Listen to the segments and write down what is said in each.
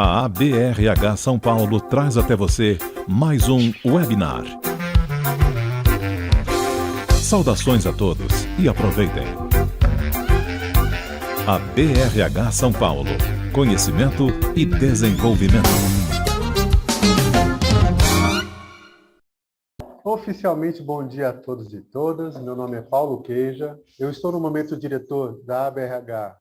A ABRH São Paulo traz até você mais um webinar. Saudações a todos e aproveitem. A BRH São Paulo, conhecimento e desenvolvimento. Oficialmente, bom dia a todos e todas. Meu nome é Paulo Queija. Eu estou no momento diretor da ABRH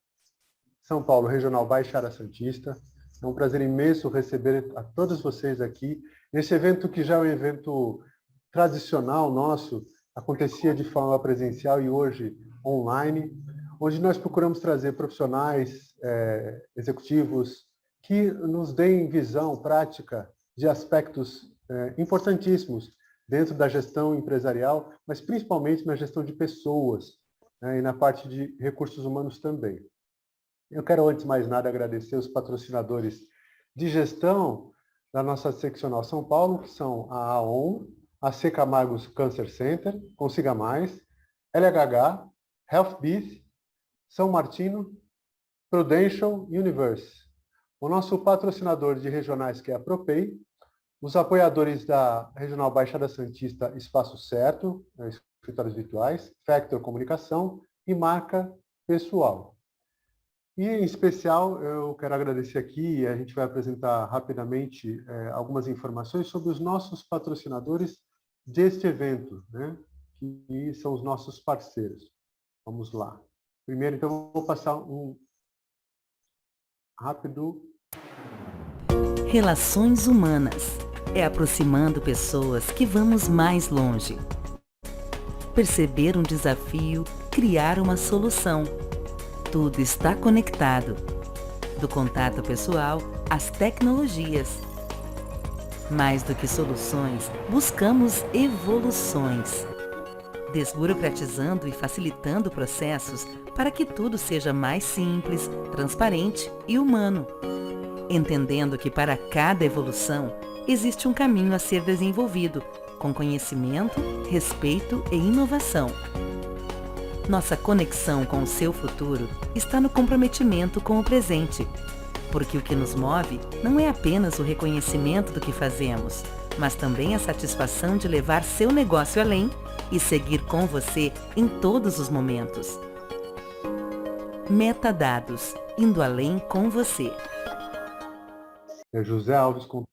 São Paulo Regional Baixada Santista. É um prazer imenso receber a todos vocês aqui nesse evento que já é um evento tradicional nosso, acontecia de forma presencial e hoje online, onde nós procuramos trazer profissionais, executivos, que nos deem visão prática de aspectos importantíssimos dentro da gestão empresarial, mas principalmente na gestão de pessoas, né, e na parte de recursos humanos também. Eu quero, antes de mais nada, agradecer os patrocinadores de gestão da nossa seccional São Paulo, que são a AON, a C. Camargos Cancer Center, Consiga Mais, LHH, HealthBiz, São Martino, Prudential Universe. O nosso patrocinador de regionais, que é a Propay, os apoiadores da Regional Baixada Santista Espaço Certo, escritórios virtuais, Factor Comunicação e Marca Pessoal. E, em especial, eu quero agradecer aqui, a gente vai apresentar rapidamente algumas informações sobre os nossos patrocinadores deste evento, né, que são os nossos parceiros. Vamos lá. Primeiro, então, eu vou passar um rápido... Relações humanas. É aproximando pessoas que vamos mais longe. Perceber um desafio, criar uma solução. Tudo está conectado. Do contato pessoal às tecnologias. Mais do que soluções, buscamos evoluções. Desburocratizando e facilitando processos para que tudo seja mais simples, transparente e humano. Entendendo que para cada evolução existe um caminho a ser desenvolvido, com conhecimento, respeito e inovação. Nossa conexão com o seu futuro está no comprometimento com o presente, porque o que nos move não é apenas o reconhecimento do que fazemos, mas também a satisfação de levar seu negócio além e seguir com você em todos os momentos. Metadados, indo além com você. José Alves com...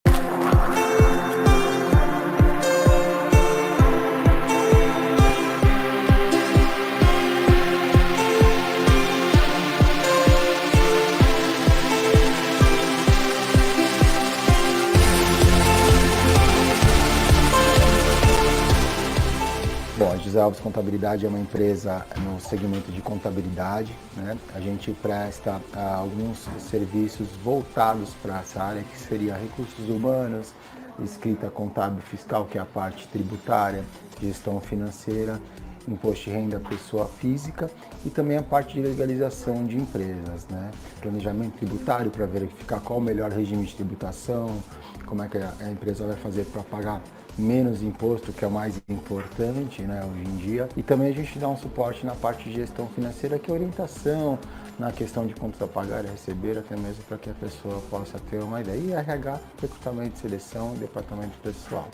Bom, a José Alves Contabilidade é uma empresa no segmento de contabilidade, né? A gente presta alguns serviços voltados para essa área, que seria recursos humanos, escrita contábil fiscal, que é a parte tributária, gestão financeira, imposto de renda pessoa física e também a parte de legalização de empresas, né? Planejamento tributário para verificar qual o melhor regime de tributação, como é que a empresa vai fazer para pagar menos imposto, que é o mais importante, né, hoje em dia. E também a gente dá um suporte na parte de gestão financeira, que é orientação na questão de contas a pagar e a receber, até mesmo para que a pessoa possa ter uma ideia. E RH, recrutamento e seleção, departamento pessoal.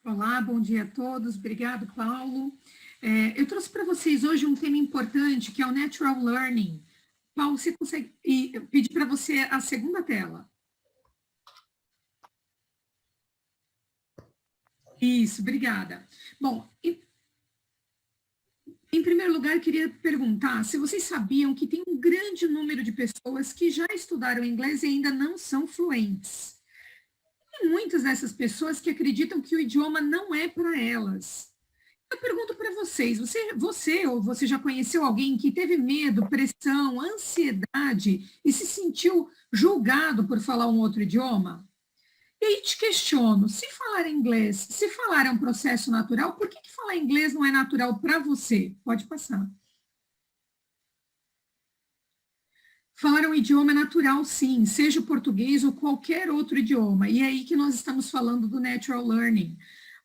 Olá, bom dia a todos. Obrigado, Paulo. Eu trouxe para vocês hoje um tema importante, que é o Natural Learning. Paulo, você consegue pedir para você a segunda tela? Isso, obrigada. Bom, em primeiro lugar, eu queria perguntar se vocês sabiam que tem um grande número de pessoas que já estudaram inglês e ainda não são fluentes. Tem muitas dessas pessoas que acreditam que o idioma não é para elas. Eu pergunto para vocês, você ou você já conheceu alguém que teve medo, pressão, ansiedade e se sentiu julgado por falar um outro idioma? E aí te questiono, se falar inglês, se falar é um processo natural, por que falar inglês não é natural para você? Pode passar. Falar um idioma é natural, sim, seja o português ou qualquer outro idioma. E é aí que nós estamos falando do Natural Learning.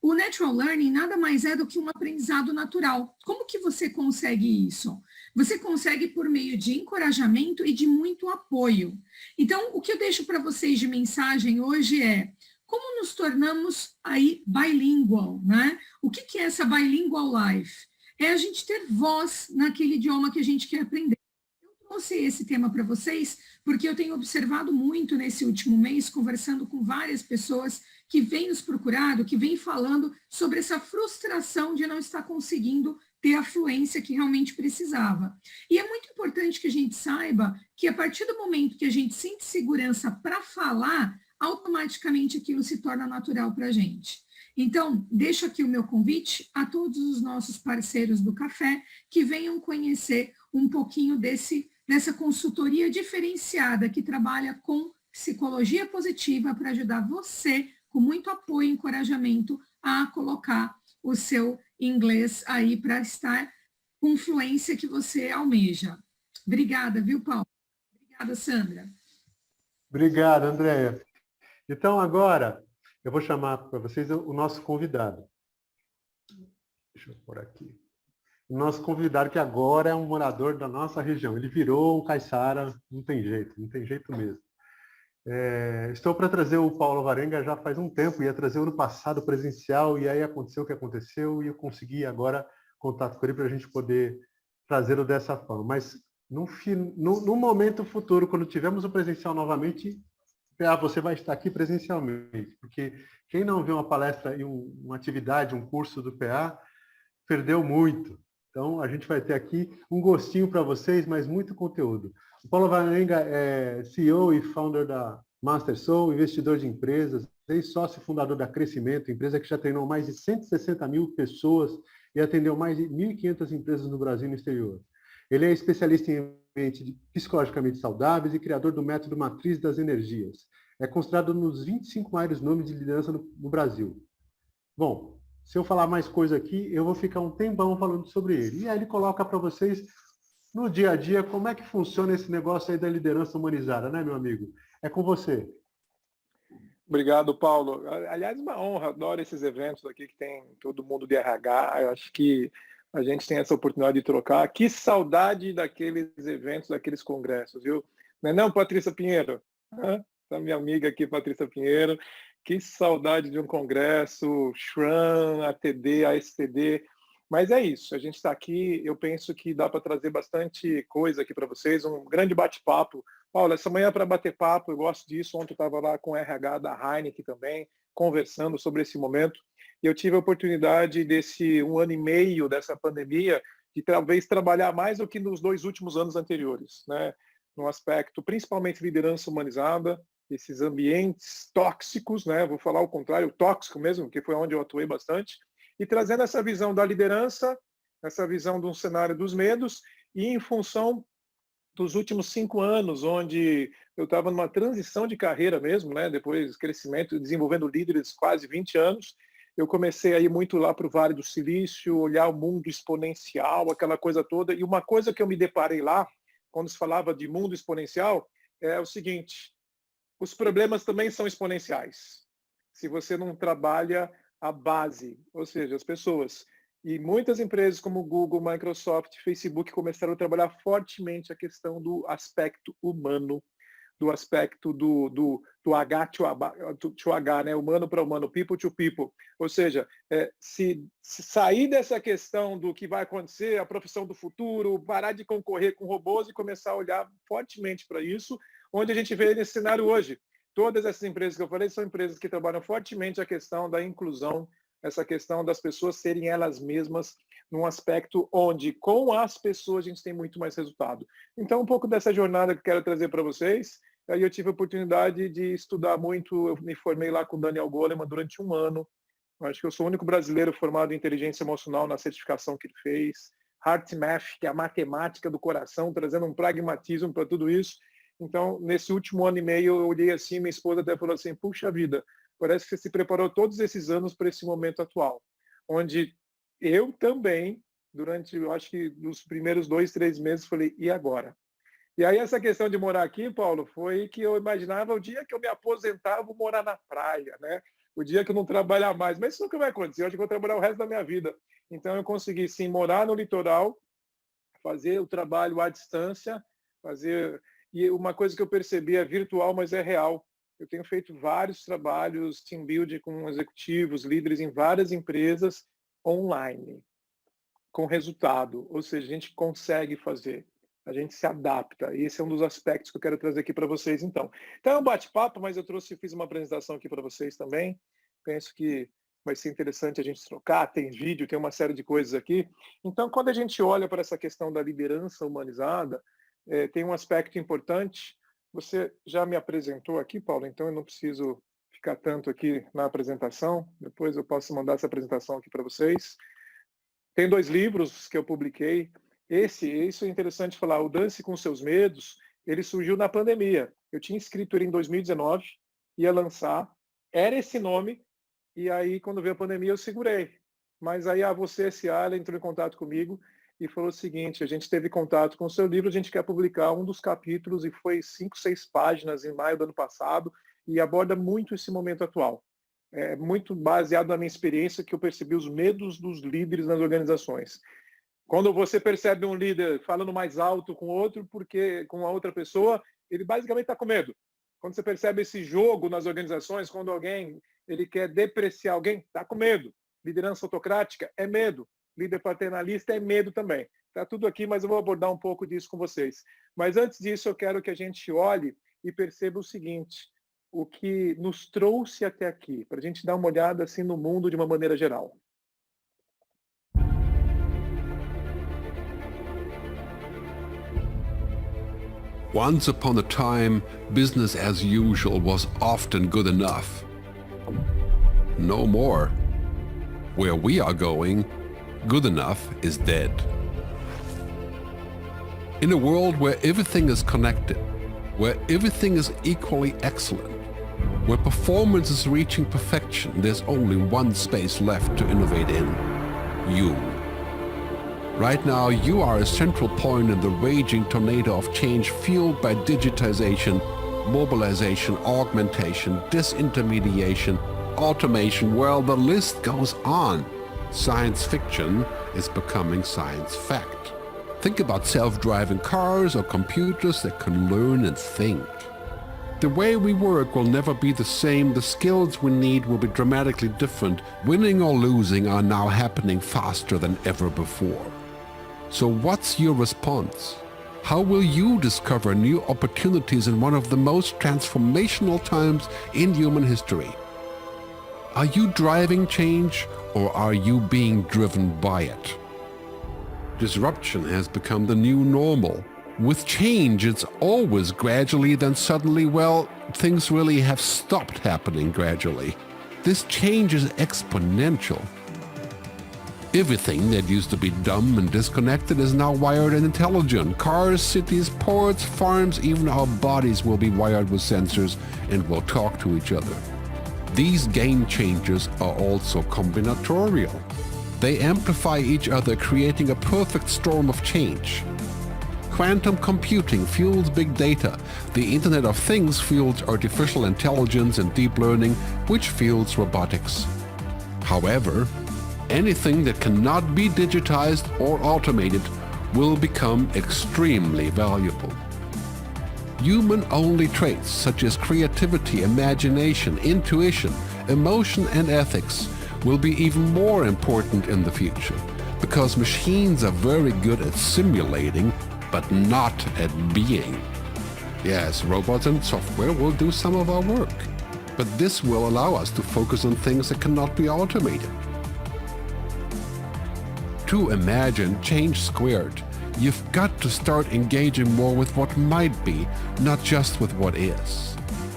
O natural learning nada mais é do que um aprendizado natural. Como que você consegue isso? Você consegue por meio de encorajamento e de muito apoio. Então, o que eu deixo para vocês de mensagem hoje é como nos tornamos aí bilingual, né? O que é essa bilingual life? É a gente ter voz naquele idioma que a gente quer aprender. Eu trouxe esse tema para vocês porque eu tenho observado muito nesse último mês, conversando com várias pessoas que vêm nos procurado, que vêm falando sobre essa frustração de não estar conseguindo ter a fluência que realmente precisava. E é muito importante que a gente saiba que a partir do momento que a gente sente segurança para falar, automaticamente aquilo se torna natural para a gente. Então, deixo aqui o meu convite a todos os nossos parceiros do café que venham conhecer um pouquinho dessa consultoria diferenciada que trabalha com psicologia positiva para ajudar você, com muito apoio e encorajamento, a colocar o seu inglês aí para estar com fluência que você almeja. Obrigada, viu, Paulo? Obrigada, Sandra. Obrigado, Andréia. Então, agora, eu vou chamar para vocês o nosso convidado. Deixa eu pôr aqui. O nosso convidado, que agora é um morador da nossa região. Ele virou um caiçara, não tem jeito mesmo. Estou para trazer o Paulo Alvarenga já faz um tempo, ia trazer ano passado presencial, e aí aconteceu o que aconteceu, e eu consegui agora contato com ele para a gente poder trazê-lo dessa forma. Mas no momento futuro, quando tivermos o presencial novamente, você vai estar aqui presencialmente, porque quem não viu uma palestra e uma atividade, um curso do PA, perdeu muito. Então, a gente vai ter aqui um gostinho para vocês, mas muito conteúdo. O Paulo Alvarenga é CEO e founder da Master Soul, investidor de empresas, ex-sócio fundador da Crescimento, empresa que já treinou mais de 160 mil pessoas e atendeu mais de 1.500 empresas no Brasil e no exterior. Ele é especialista em ambientes psicologicamente saudáveis e criador do método Matriz das Energias. É considerado um dos 25 maiores nomes de liderança no Brasil. Bom, se eu falar mais coisa aqui, eu vou ficar um tempão falando sobre ele. E aí ele coloca para vocês, no dia a dia, como é que funciona esse negócio aí da liderança humanizada, né, meu amigo? É com você. Obrigado, Paulo. Aliás, uma honra, adoro esses eventos aqui que tem todo mundo de RH. Eu acho que a gente tem essa oportunidade de trocar. Que saudade daqueles eventos, daqueles congressos, viu? Não é não, Patrícia Pinheiro? A minha amiga aqui, Patrícia Pinheiro. Que saudade de um congresso, SHRM, ATD, ASTD. Mas é isso, a gente está aqui, eu penso que dá para trazer bastante coisa aqui para vocês, um grande bate-papo. Paulo, essa manhã para bater papo, eu gosto disso, ontem eu estava lá com o RH da Heineken também, conversando sobre esse momento, e eu tive a oportunidade desse 1 ano e meio dessa pandemia, de talvez trabalhar mais do que nos 2 últimos anos anteriores, né? No aspecto, principalmente liderança humanizada, esses ambientes tóxicos, né? Vou falar o contrário, tóxico mesmo, que foi onde eu atuei bastante, e trazendo essa visão da liderança, essa visão de um cenário dos medos, e em função dos últimos 5 anos, onde eu estava numa transição de carreira mesmo, né? Depois crescimento, desenvolvendo líderes quase 20 anos, eu comecei a ir muito lá para o Vale do Silício, olhar o mundo exponencial, aquela coisa toda, e uma coisa que eu me deparei lá, quando se falava de mundo exponencial, é o seguinte: os problemas também são exponenciais. Se você não trabalha a base, ou seja, as pessoas. E muitas empresas como Google, Microsoft, Facebook começaram a trabalhar fortemente a questão do aspecto humano, do aspecto do H to H, né? Humano para humano, people to people. Ou seja, se sair dessa questão do que vai acontecer, a profissão do futuro, parar de concorrer com robôs e começar a olhar fortemente para isso, onde a gente vê nesse cenário hoje. Todas essas empresas que eu falei são empresas que trabalham fortemente a questão da inclusão, essa questão das pessoas serem elas mesmas, num aspecto onde, com as pessoas, a gente tem muito mais resultado. Então, um pouco dessa jornada que eu quero trazer para vocês. Aí eu tive a oportunidade de estudar muito, eu me formei lá com o Daniel Goleman durante 1 ano. Acho que eu sou o único brasileiro formado em inteligência emocional na certificação que ele fez. HeartMath, que é a matemática do coração, trazendo um pragmatismo para tudo isso. Então, nesse último ano e meio, eu olhei assim, minha esposa até falou assim, puxa vida, parece que você se preparou todos esses anos para esse momento atual, onde eu também, durante, eu acho que nos primeiros 2, 3 meses, falei, e agora? E aí essa questão de morar aqui, Paulo, foi que eu imaginava o dia que eu me aposentar, eu vou morar na praia, né? o dia que eu não trabalhar mais. Mas isso nunca vai acontecer, eu acho que eu vou trabalhar o resto da minha vida. Então eu consegui, sim, morar no litoral, fazer o trabalho à distância, E uma coisa que eu percebi é virtual, mas é real. Eu tenho feito vários trabalhos, team building com executivos, líderes em várias empresas, online, com resultado. Ou seja, a gente consegue fazer, a gente se adapta. E esse é um dos aspectos que eu quero trazer aqui para vocês, então. Então é um bate-papo, mas eu fiz uma apresentação aqui para vocês também. Penso que vai ser interessante a gente trocar, tem vídeo, tem uma série de coisas aqui. Então, quando a gente olha para essa questão da liderança humanizada, tem um aspecto importante. Você já me apresentou aqui, Paulo, então eu não preciso ficar tanto aqui na apresentação. Depois eu posso mandar essa apresentação aqui para vocês. Tem 2 livros que eu publiquei. Isso é interessante falar. O Dance com Seus Medos, ele surgiu na pandemia. Eu tinha escrito ele em 2019, ia lançar. Era esse nome, e aí quando veio a pandemia eu segurei. Mas aí a Você S.A. ela entrou em contato comigo e falou o seguinte: a gente teve contato com o seu livro, a gente quer publicar um dos capítulos, e foi 5, 6 páginas em maio do ano passado, e aborda muito esse momento atual. É muito baseado na minha experiência, que eu percebi os medos dos líderes nas organizações. Quando você percebe um líder falando mais alto com outro, porque com a outra pessoa, ele basicamente está com medo. Quando você percebe esse jogo nas organizações, quando alguém ele quer depreciar alguém, está com medo. Liderança autocrática é medo. Líder paternalista é medo também. Está tudo aqui, mas eu vou abordar um pouco disso com vocês. Mas antes disso, eu quero que a gente olhe e perceba o seguinte: o que nos trouxe até aqui, para a gente dar uma olhada assim no mundo de uma maneira geral. Once upon a time, business as usual was often good enough. No more. Where we are going, good enough is dead. In a world where everything is connected, where everything is equally excellent, where performance is reaching perfection, there's only one space left to innovate in: you. Right now, you are a central point in the raging tornado of change fueled by digitization, mobilization, augmentation, disintermediation, automation. Well, the list goes on. Science fiction is becoming science fact. Think about self-driving cars or computers that can learn and think. The way we work will never be the same. The skills we need will be dramatically different. Winning or losing are now happening faster than ever before. So what's your response? How will you discover new opportunities in one of the most transformational times in human history? Are you driving change, or are you being driven by it? Disruption has become the new normal. With change, it's always gradually, then suddenly, well, things really have stopped happening gradually. This change is exponential. Everything that used to be dumb and disconnected is now wired and intelligent. Cars, cities, ports, farms, even our bodies will be wired with sensors and will talk to each other. These game changers are also combinatorial. They amplify each other, creating a perfect storm of change. Quantum computing fuels big data. The Internet of Things fuels artificial intelligence and deep learning, which fuels robotics. However, anything that cannot be digitized or automated will become extremely valuable. Human-only traits such as creativity, imagination, intuition, emotion, and ethics will be even more important in the future, because machines are very good at simulating, but not at being. Yes, robots and software will do some of our work, but this will allow us to focus on things that cannot be automated. To imagine change squared, you've got to start engaging more with what might be, not just with what is.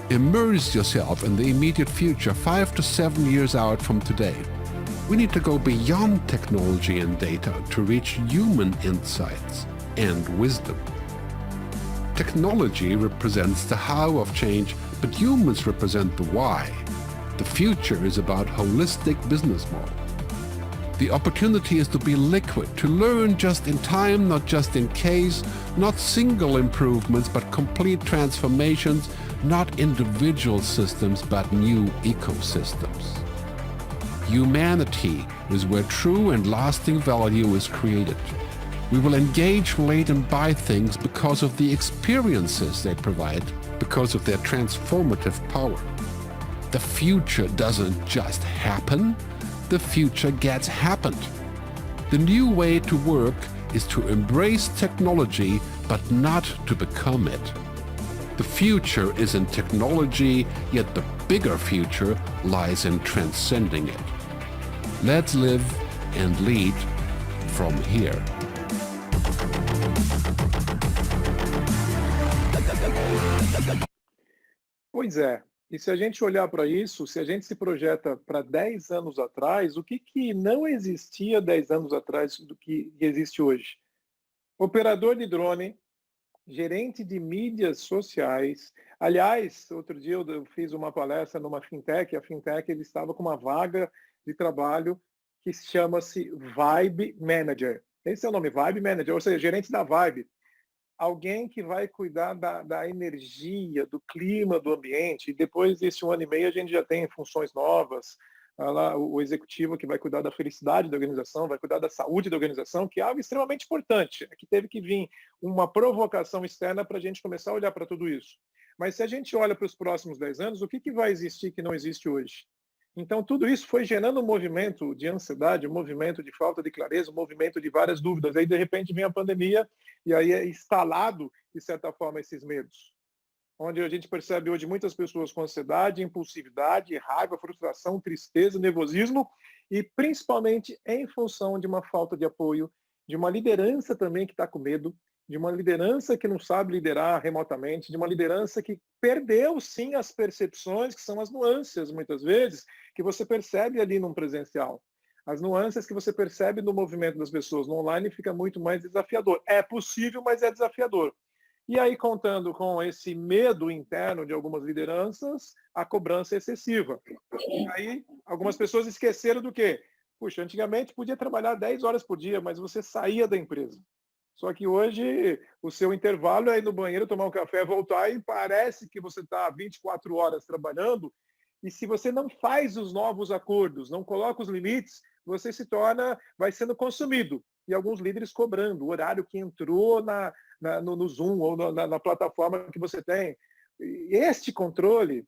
Immerse yourself in the immediate future, 5 to 7 years out from today. We need to go beyond technology and data to reach human insights and wisdom. Technology represents the how of change, but humans represent the why. The future is about holistic business model. The opportunity is to be liquid, to learn just in time, not just in case, not single improvements, but complete transformations, not individual systems, but new ecosystems. Humanity is where true and lasting value is created. We will engage, relate, and buy things because of the experiences they provide, because of their transformative power. The future doesn't just happen, the future gets happened. The new way to work is to embrace technology, but not to become it. The future is in technology, yet the bigger future lies in transcending it. Let's live and lead from here. Pois é. E se a gente olhar para isso, se a gente se projeta para 10 anos atrás, o que não existia 10 anos atrás do que existe hoje? Operador de drone, gerente de mídias sociais. Aliás, outro dia eu fiz uma palestra numa fintech, a fintech ele estava com uma vaga de trabalho que chama-se Vibe Manager. Esse é o nome, Vibe Manager, ou seja, gerente da Vibe. Alguém que vai cuidar da energia, do clima do ambiente. E depois desse 1 ano e meio, a gente já tem funções novas. Lá, o executivo que vai cuidar da felicidade da organização, vai cuidar da saúde da organização, que é algo extremamente importante. É que teve que vir uma provocação externa para a gente começar a olhar para tudo isso. Mas se a gente olha para os próximos 10 anos, o que vai existir que não existe hoje? Então, tudo isso foi gerando um movimento de ansiedade, um movimento de falta de clareza, um movimento de várias dúvidas. Aí, de repente, vem a pandemia e aí é instalado, de certa forma, esses medos. Onde a gente percebe hoje muitas pessoas com ansiedade, impulsividade, raiva, frustração, tristeza, nervosismo e, principalmente, em função de uma falta de apoio, de uma liderança também que está com medo, de uma liderança que não sabe liderar remotamente, de uma liderança que perdeu, sim, as percepções, que são as nuances, muitas vezes, que você percebe ali num presencial. As nuances que você percebe no movimento das pessoas no online fica muito mais desafiador. É possível, mas é desafiador. E aí, contando com esse medo interno de algumas lideranças, a cobrança é excessiva. E aí, algumas pessoas esqueceram do quê? Puxa, antigamente podia trabalhar 10 horas por dia, mas você saía da empresa. Só que hoje o seu intervalo é ir no banheiro, tomar um café, voltar e parece que você está 24 horas trabalhando. E se você não faz os novos acordos, não coloca os limites, você vai sendo consumido. E alguns líderes cobrando o horário que entrou no Zoom ou na plataforma que você tem. E este controle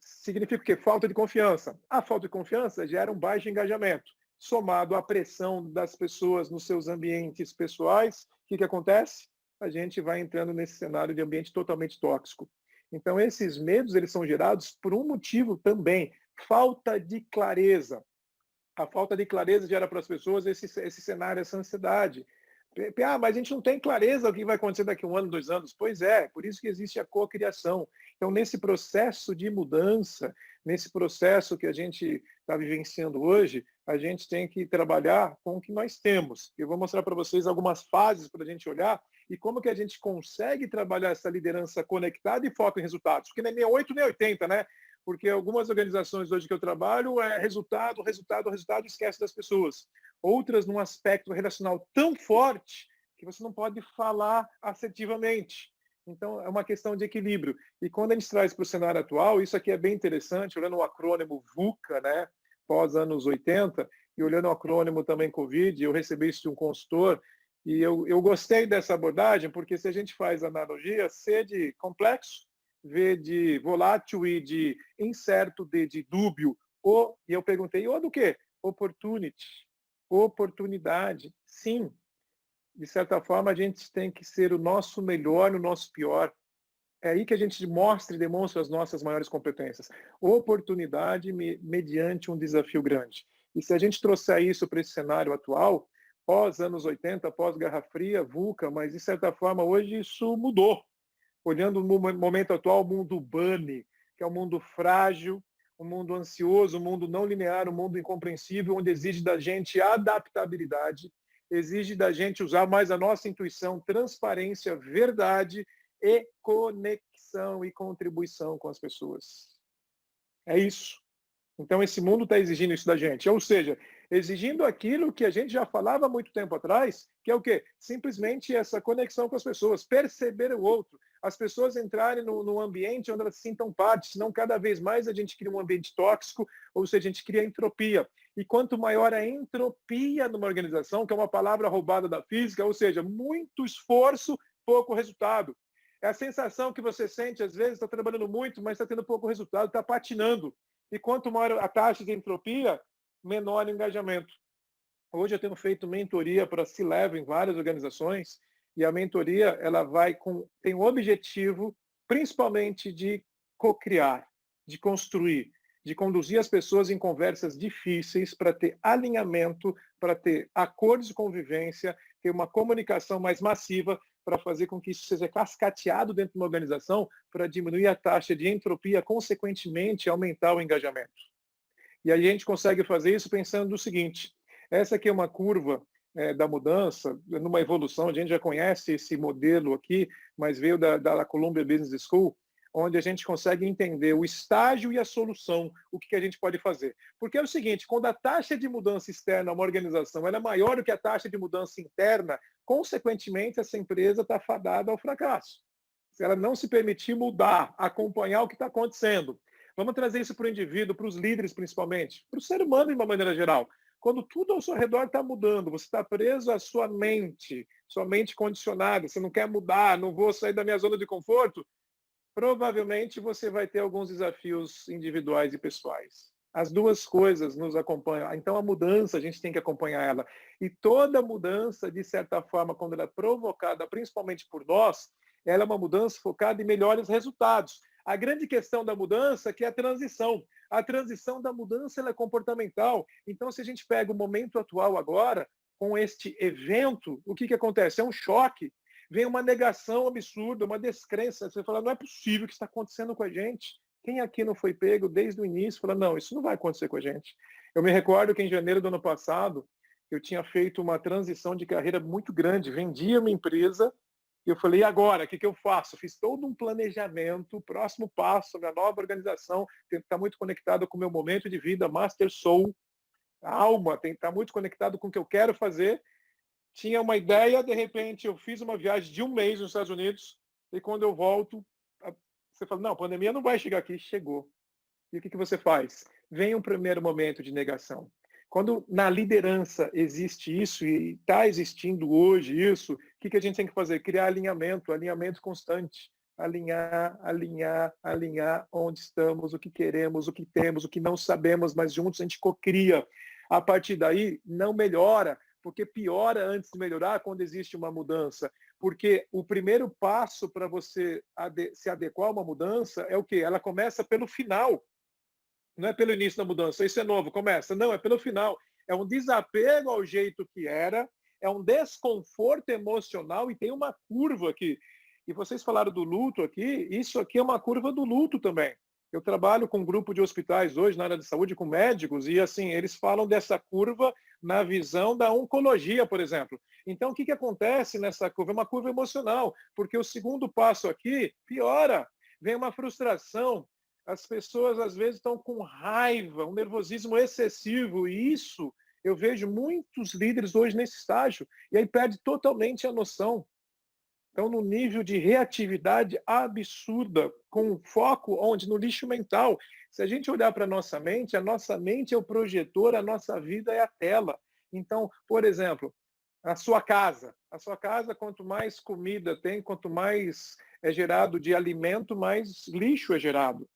significa o quê? Falta de confiança. A falta de confiança gera um baixo engajamento. Somado à pressão das pessoas nos seus ambientes pessoais, o que acontece? A gente vai entrando nesse cenário de ambiente totalmente tóxico. Então, esses medos eles são gerados por um motivo também, falta de clareza. A falta de clareza gera para as pessoas esse cenário, essa ansiedade. Mas a gente não tem clareza do que vai acontecer daqui a 1 ano, 2 anos. Pois é, por isso que existe a cocriação. Então, nesse processo de mudança, nesse processo que a gente está vivenciando hoje, a gente tem que trabalhar com o que nós temos. Eu vou mostrar para vocês algumas fases para a gente olhar e como que a gente consegue trabalhar essa liderança conectada e foco em resultados. Porque nem 8 nem 80, né? Porque algumas organizações hoje que eu trabalho é resultado, esquece das pessoas. Outras num aspecto relacional tão forte que você não pode falar assertivamente. Então, é uma questão de equilíbrio. E quando a gente traz para o cenário atual, isso aqui é bem interessante, olhando o acrônimo VUCA, né, pós anos 80, e olhando o acrônimo também COVID, eu recebi isso de um consultor, e eu gostei dessa abordagem, porque se a gente faz analogia, C de complexo, V de volátil, I de incerto, D de dúbio, O, e eu perguntei, O do quê? Opportunity. Oportunidade. Sim. De certa forma, a gente tem que ser o nosso melhor no nosso pior. É aí que a gente mostra e demonstra as nossas maiores competências. Oportunidade mediante um desafio grande. E se a gente trouxer isso para esse cenário atual, pós anos 80, pós Guerra Fria, VUCA, mas de certa forma hoje isso mudou. Olhando no momento atual, o mundo bunny, que é um mundo frágil, um mundo ansioso, um mundo não linear, um mundo incompreensível, onde exige da gente adaptabilidade, exige da gente usar mais a nossa intuição, transparência, verdade e conexão e contribuição com as pessoas. É isso. Então, esse mundo está exigindo isso da gente. Ou seja, exigindo aquilo que a gente já falava há muito tempo atrás, que é o quê? Simplesmente essa conexão com as pessoas, perceber o outro, as pessoas entrarem no ambiente onde elas se sintam parte, senão cada vez mais a gente cria um ambiente tóxico, ou seja, a gente cria entropia. E quanto maior a entropia numa organização, que é uma palavra roubada da física, ou seja, muito esforço, pouco resultado. É a sensação que você sente, às vezes, está trabalhando muito, mas está tendo pouco resultado, está patinando. E quanto maior a taxa de entropia, menor o engajamento. Hoje eu tenho feito mentoria para C-Level em várias organizações, e a mentoria ela tem o objetivo, principalmente, de co-criar, de construir, de conduzir as pessoas em conversas difíceis para ter alinhamento, para ter acordos de convivência, ter uma comunicação mais massiva, para fazer com que isso seja cascateado dentro de uma organização, para diminuir a taxa de entropia, consequentemente aumentar o engajamento. E aí a gente consegue fazer isso pensando no seguinte: essa aqui é uma curva da mudança, numa evolução, a gente já conhece esse modelo aqui, mas veio da Columbia Business School, onde a gente consegue entender o estágio e a solução, o que a gente pode fazer. Porque é o seguinte, quando a taxa de mudança externa a uma organização ela é maior do que a taxa de mudança interna, consequentemente, essa empresa está fadada ao fracasso. Se ela não se permitir mudar, acompanhar o que está acontecendo. Vamos trazer isso para o indivíduo, para os líderes principalmente, para o ser humano de uma maneira geral. Quando tudo ao seu redor está mudando, você está preso à sua mente condicionada, você não quer mudar, não vou sair da minha zona de conforto, provavelmente você vai ter alguns desafios individuais e pessoais. As duas coisas nos acompanham. Então, a mudança, a gente tem que acompanhar ela. E toda mudança, de certa forma, quando ela é provocada, principalmente por nós, ela é uma mudança focada em melhores resultados. A grande questão da mudança é que é a transição. A transição da mudança ela é comportamental. Então, se a gente pega o momento atual agora, com este evento, o que acontece? É um choque. Vem uma negação absurda, uma descrença. Você fala, não é possível que está acontecendo com a gente. Quem aqui não foi pego desde o início? Fala, não, isso não vai acontecer com a gente. Eu me recordo que em janeiro do ano passado, eu tinha feito uma transição de carreira muito grande. Vendia uma empresa e eu falei, e agora? O que eu faço? Fiz todo um planejamento, o próximo passo, minha nova organização, tem que estar muito conectado com o meu momento de vida, Master Soul, a alma, tem que estar muito conectado com o que eu quero fazer. Tinha uma ideia, de repente eu fiz uma viagem de 1 mês nos Estados Unidos e quando eu volto, você fala, não, a pandemia não vai chegar aqui. Chegou. E o que você faz? Vem um primeiro momento de negação. Quando na liderança existe isso e está existindo hoje isso, o que a gente tem que fazer? Criar alinhamento constante. Alinhar onde estamos, o que queremos, o que temos, o que não sabemos, mas juntos a gente cocria. A partir daí, não melhora, porque piora antes de melhorar quando existe uma mudança. Porque o primeiro passo para você se adequar a uma mudança é o quê? Ela começa pelo final. Não é pelo início da mudança. Isso é novo, começa. Não, é pelo final. É um desapego ao jeito que era, é um desconforto emocional e tem uma curva aqui. E vocês falaram do luto aqui, isso aqui é uma curva do luto também. Eu trabalho com um grupo de hospitais hoje na área de saúde, com médicos, e assim, eles falam dessa curva na visão da oncologia, por exemplo. Então, o que acontece nessa curva? É uma curva emocional, porque o segundo passo aqui piora, vem uma frustração, as pessoas às vezes estão com raiva, um nervosismo excessivo, e isso eu vejo muitos líderes hoje nesse estágio, e aí perde totalmente a noção. Então, no nível de reatividade absurda, com foco onde? No lixo mental. Se a gente olhar para a nossa mente é o projetor, a nossa vida é a tela. Então, por exemplo, a sua casa, quanto mais comida tem, quanto mais é gerado de alimento, mais lixo é gerado.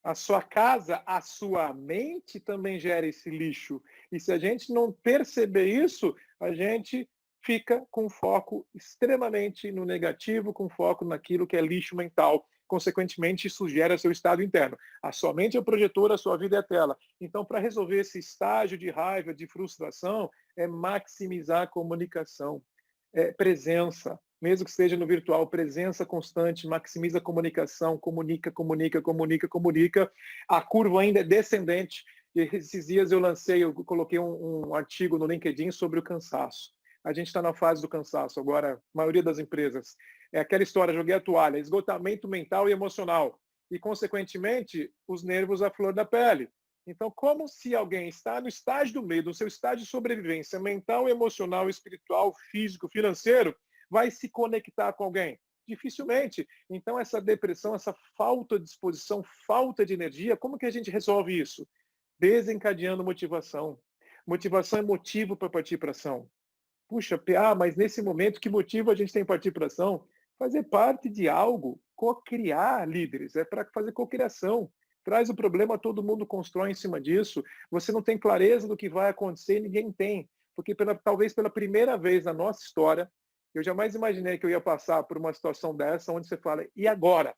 A sua casa, a sua mente também gera esse lixo. E se a gente não perceber isso, a gente fica com foco extremamente no negativo, com foco naquilo que é lixo mental. Consequentemente, isso gera seu estado interno. A sua mente é o projetor, a sua vida é a tela. Então, para resolver esse estágio de raiva, de frustração, é maximizar a comunicação, presença. Mesmo que esteja no virtual, presença constante, maximiza a comunicação, comunica. A curva ainda é descendente. E esses dias eu coloquei um artigo no LinkedIn sobre o cansaço. A gente está na fase do cansaço agora, a maioria das empresas. É aquela história, joguei a toalha, esgotamento mental e emocional. E, consequentemente, os nervos à flor da pele. Então, como se alguém está no estágio do medo, no seu estágio de sobrevivência mental, emocional, espiritual, físico, financeiro, vai se conectar com alguém? Dificilmente. Então, essa depressão, essa falta de disposição, falta de energia, como que a gente resolve isso? Desencadeando motivação. Motivação é motivo para partir para ação. Puxa, mas nesse momento, que motivo a gente tem partir para ação? Fazer parte de algo, co-criar líderes, é para fazer co-criação. Traz o problema, todo mundo constrói em cima disso. Você não tem clareza do que vai acontecer, ninguém tem. Porque talvez pela primeira vez na nossa história, eu jamais imaginei que eu ia passar por uma situação dessa, onde você fala, e agora?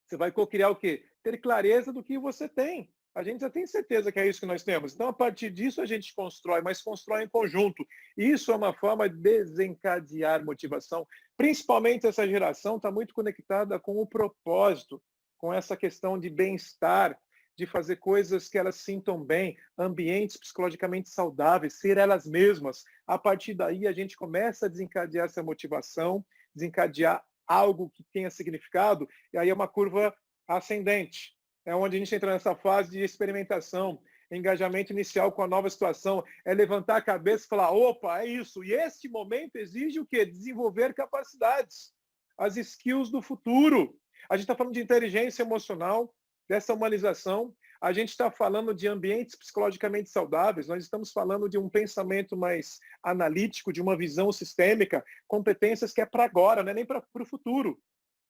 Você vai co-criar o quê? Ter clareza do que você tem. A gente já tem certeza que é isso que nós temos. Então, a partir disso, a gente constrói, mas constrói em conjunto. Isso é uma forma de desencadear motivação. Principalmente essa geração está muito conectada com o propósito, com essa questão de bem-estar, de fazer coisas que elas sintam bem, ambientes psicologicamente saudáveis, ser elas mesmas. A partir daí, a gente começa a desencadear essa motivação, desencadear algo que tenha significado, e aí é uma curva ascendente. É onde a gente entra nessa fase de experimentação, engajamento inicial com a nova situação, é levantar a cabeça e falar, opa, é isso. E este momento exige o quê? Desenvolver capacidades, as skills do futuro. A gente está falando de inteligência emocional, dessa humanização, a gente está falando de ambientes psicologicamente saudáveis, nós estamos falando de um pensamento mais analítico, de uma visão sistêmica, competências que é para agora, não é nem para o futuro.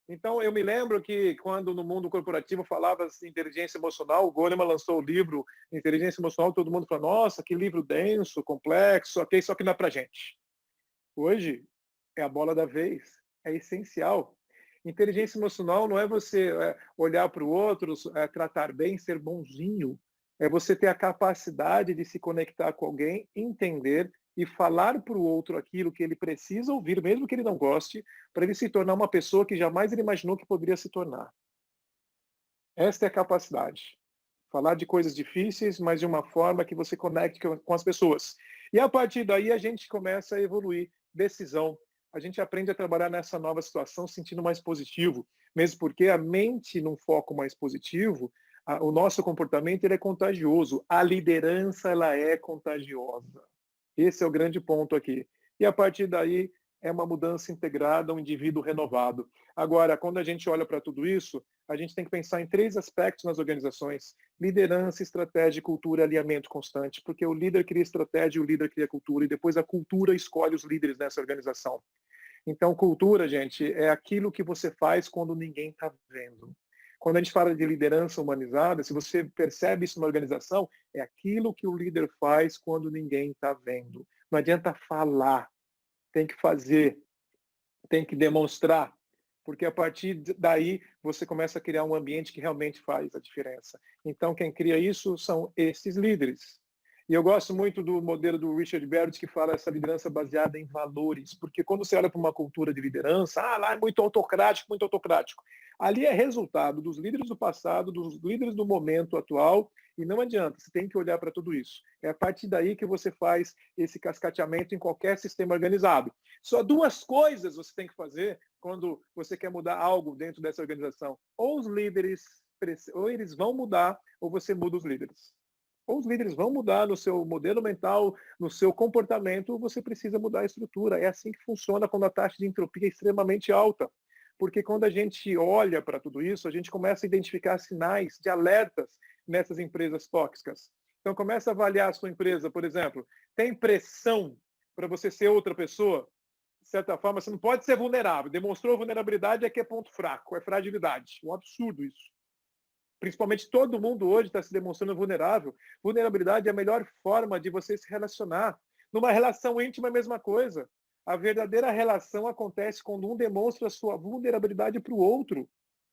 Então, eu me lembro que quando no mundo corporativo falava de inteligência emocional, o Goleman lançou o livro Inteligência Emocional, todo mundo falou, nossa, que livro denso, complexo, ok, só que não é para gente. Hoje, é a bola da vez, é essencial. Inteligência emocional não é você olhar para o outro, tratar bem, ser bonzinho. É você ter a capacidade de se conectar com alguém, entender e falar para o outro aquilo que ele precisa ouvir, mesmo que ele não goste, para ele se tornar uma pessoa que jamais ele imaginou que poderia se tornar. Esta é a capacidade. Falar de coisas difíceis, mas de uma forma que você conecte com as pessoas. E a partir daí a gente começa a evoluir. Decisão. A gente aprende a trabalhar nessa nova situação sentindo mais positivo, mesmo porque a mente num foco mais positivo, o nosso comportamento ele é contagioso. A liderança ela é contagiosa. Esse é o grande ponto aqui. E a partir daí é uma mudança integrada, um indivíduo renovado. Agora, quando a gente olha para tudo isso, a gente tem que pensar em 3 aspectos nas organizações: liderança, estratégia, cultura e alinhamento constante, porque o líder cria estratégia, o líder cria cultura, e depois a cultura escolhe os líderes nessa organização. Então, cultura, gente, é aquilo que você faz quando ninguém está vendo. Quando a gente fala de liderança humanizada, se você percebe isso na organização, é aquilo que o líder faz quando ninguém está vendo. Não adianta falar, tem que fazer, tem que demonstrar, porque a partir daí você começa a criar um ambiente que realmente faz a diferença. Então, quem cria isso são esses líderes. E eu gosto muito do modelo do Richard Barrett, que fala essa liderança baseada em valores, porque quando você olha para uma cultura de liderança, lá é muito autocrático, muito autocrático. Ali é resultado dos líderes do passado, dos líderes do momento atual, e não adianta, você tem que olhar para tudo isso. É a partir daí que você faz esse cascateamento em qualquer sistema organizado. Só 2 coisas você tem que fazer quando você quer mudar algo dentro dessa organização. Ou os líderes, ou eles vão mudar, ou você muda os líderes. Ou os líderes vão mudar no seu modelo mental, no seu comportamento, você precisa mudar a estrutura. É assim que funciona quando a taxa de entropia é extremamente alta. Porque quando a gente olha para tudo isso, a gente começa a identificar sinais de alertas nessas empresas tóxicas. Então, começa a avaliar a sua empresa, por exemplo. Tem pressão para você ser outra pessoa? De certa forma, você não pode ser vulnerável. Demonstrou vulnerabilidade é que é ponto fraco, é fragilidade. Um absurdo isso. Principalmente todo mundo hoje está se demonstrando vulnerável. Vulnerabilidade é a melhor forma de você se relacionar. Numa relação íntima é a mesma coisa. A verdadeira relação acontece quando um demonstra a sua vulnerabilidade para o outro.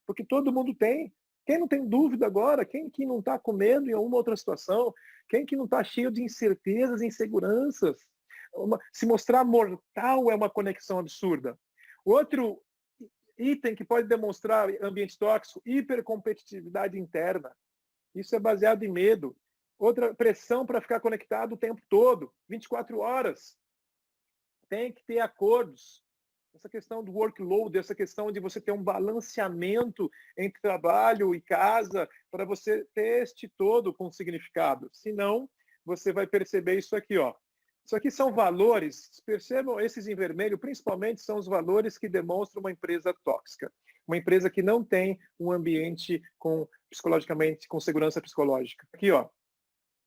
Porque todo mundo tem. Quem não tem dúvida agora? Quem que não está com medo em alguma outra situação? Quem que não está cheio de incertezas, inseguranças? Se mostrar mortal é uma conexão absurda. Outro item que pode demonstrar ambiente tóxico, hipercompetitividade interna. Isso é baseado em medo. Outra, pressão para ficar conectado o tempo todo, 24 horas. Tem que ter acordos. Essa questão do workload, essa questão de você ter um balanceamento entre trabalho e casa, para você ter este todo com significado. Senão, você vai perceber isso aqui, ó. Isso aqui são valores, percebam esses em vermelho, principalmente são os valores que demonstram uma empresa tóxica. Uma empresa que não tem um ambiente psicologicamente, com segurança psicológica. Aqui, ó.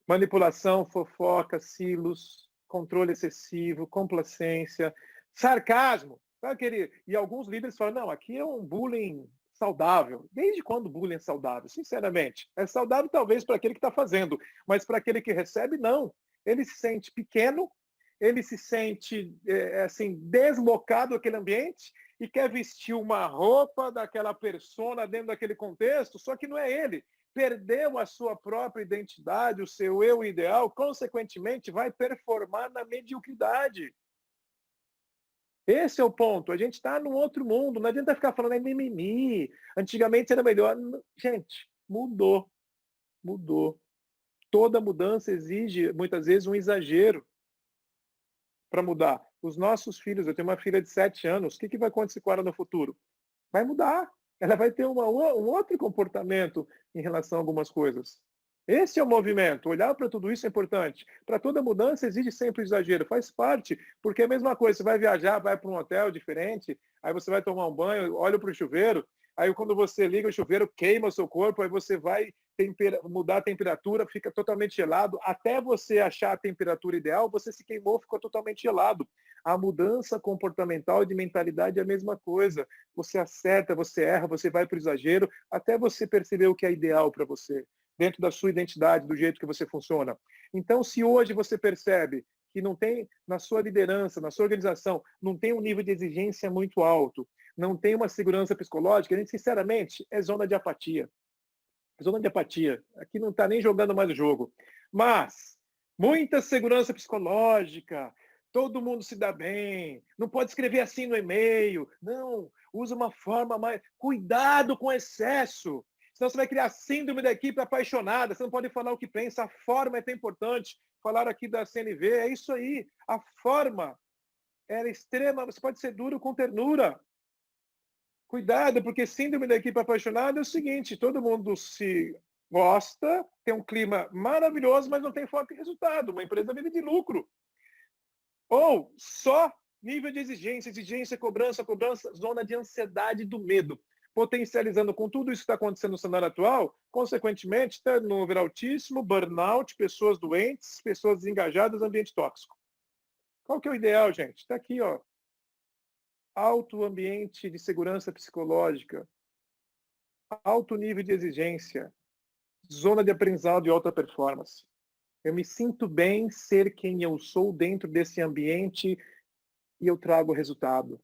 Manipulação, fofoca, silos, controle excessivo, complacência, sarcasmo. Sabe aquele... E alguns líderes falam, não, aqui é um bullying saudável. Desde quando o bullying é saudável? Sinceramente, é saudável talvez para aquele que está fazendo, mas para aquele que recebe, não. Ele se sente pequeno, ele se sente assim, deslocado daquele ambiente e quer vestir uma roupa daquela persona dentro daquele contexto, só que não é ele. Perdeu a sua própria identidade, o seu eu ideal, consequentemente vai performar na mediocridade. Esse é o ponto. A gente está num outro mundo. Não adianta ficar falando mimimi. Antigamente era melhor. Gente, mudou. Mudou. Toda mudança exige, muitas vezes, um exagero para mudar. Os nossos filhos, eu tenho uma filha de 7 anos, o que vai acontecer com ela no futuro? Vai mudar. Ela vai ter um outro comportamento em relação a algumas coisas. Esse é o movimento. Olhar para tudo isso é importante. Para toda mudança exige sempre exagero. Faz parte, porque é a mesma coisa. Você vai viajar, vai para um hotel diferente, aí você vai tomar um banho, olha para o chuveiro, aí quando você liga o chuveiro, queima o seu corpo, aí você vai mudar a temperatura, fica totalmente gelado. Até você achar a temperatura ideal, você se queimou, ficou totalmente gelado. A mudança comportamental e de mentalidade é a mesma coisa. Você acerta, você erra, você vai para o exagero, até você perceber o que é ideal para você, dentro da sua identidade, do jeito que você funciona. Então, se hoje você percebe que não tem, na sua liderança, na sua organização, não tem um nível de exigência muito alto, não tem uma segurança psicológica, a gente, sinceramente, é zona de apatia. Zona de apatia. Aqui não está nem jogando mais o jogo. Mas, muita segurança psicológica, todo mundo se dá bem, não pode escrever assim no e-mail, não, usa uma forma mais... Cuidado com excesso. Senão você vai criar síndrome da equipe apaixonada, você não pode falar o que pensa, a forma é tão importante. Falaram aqui da CNV, é isso aí. A forma era extrema, você pode ser duro com ternura. Cuidado, porque síndrome da equipe apaixonada é o seguinte, todo mundo se gosta, tem um clima maravilhoso, mas não tem foco em resultado. Uma empresa vive de lucro. Ou só nível de exigência, cobrança, zona de ansiedade do medo. Potencializando com tudo isso que está acontecendo no cenário atual, consequentemente, turnover altíssimo, burnout, pessoas doentes, pessoas desengajadas, ambiente tóxico. Qual que é o ideal, gente? Está aqui, ó. Alto ambiente de segurança psicológica, alto nível de exigência, zona de aprendizado de alta performance. Eu me sinto bem ser quem eu sou dentro desse ambiente e eu trago resultado.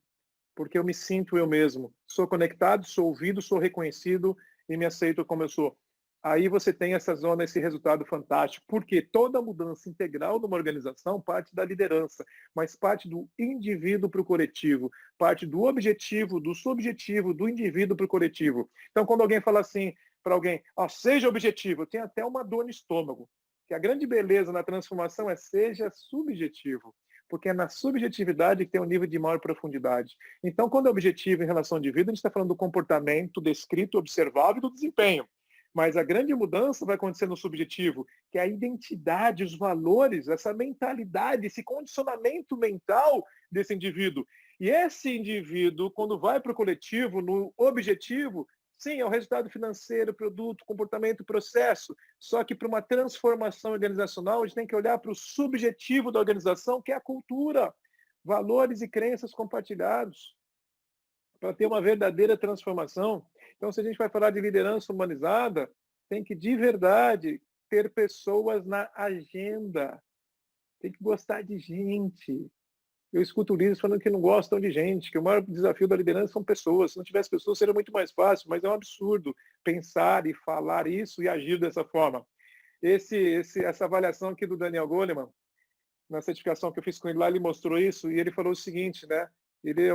Porque eu me sinto eu mesmo. Sou conectado, sou ouvido, sou reconhecido e me aceito como eu sou. Aí você tem essa zona, esse resultado fantástico. Porque toda mudança integral de uma organização parte da liderança, mas parte do indivíduo para o coletivo, parte do objetivo, do subjetivo, do indivíduo para o coletivo. Então, quando alguém fala assim para alguém, seja objetivo, eu tenho até uma dor no estômago. Que a grande beleza na transformação é seja subjetivo. Porque é na subjetividade que tem um nível de maior profundidade. Então, quando é objetivo em relação ao indivíduo, a gente está falando do comportamento descrito, observável e do desempenho. Mas a grande mudança vai acontecer no subjetivo, que é a identidade, os valores, essa mentalidade, esse condicionamento mental desse indivíduo. E esse indivíduo, quando vai para o coletivo, no objetivo, sim, é o resultado financeiro, produto, comportamento, processo. Só que para uma transformação organizacional, a gente tem que olhar para o subjetivo da organização, que é a cultura, valores e crenças compartilhados, para ter uma verdadeira transformação. Então, se a gente vai falar de liderança humanizada, tem que, de verdade, ter pessoas na agenda. Tem que gostar de gente. Eu escuto líderes falando que não gostam de gente, que o maior desafio da liderança são pessoas. Se não tivesse pessoas, seria muito mais fácil, mas é um absurdo pensar e falar isso e agir dessa forma. Essa avaliação aqui do Daniel Goleman, na certificação que eu fiz com ele lá, ele mostrou isso, e ele falou o seguinte, né? Ele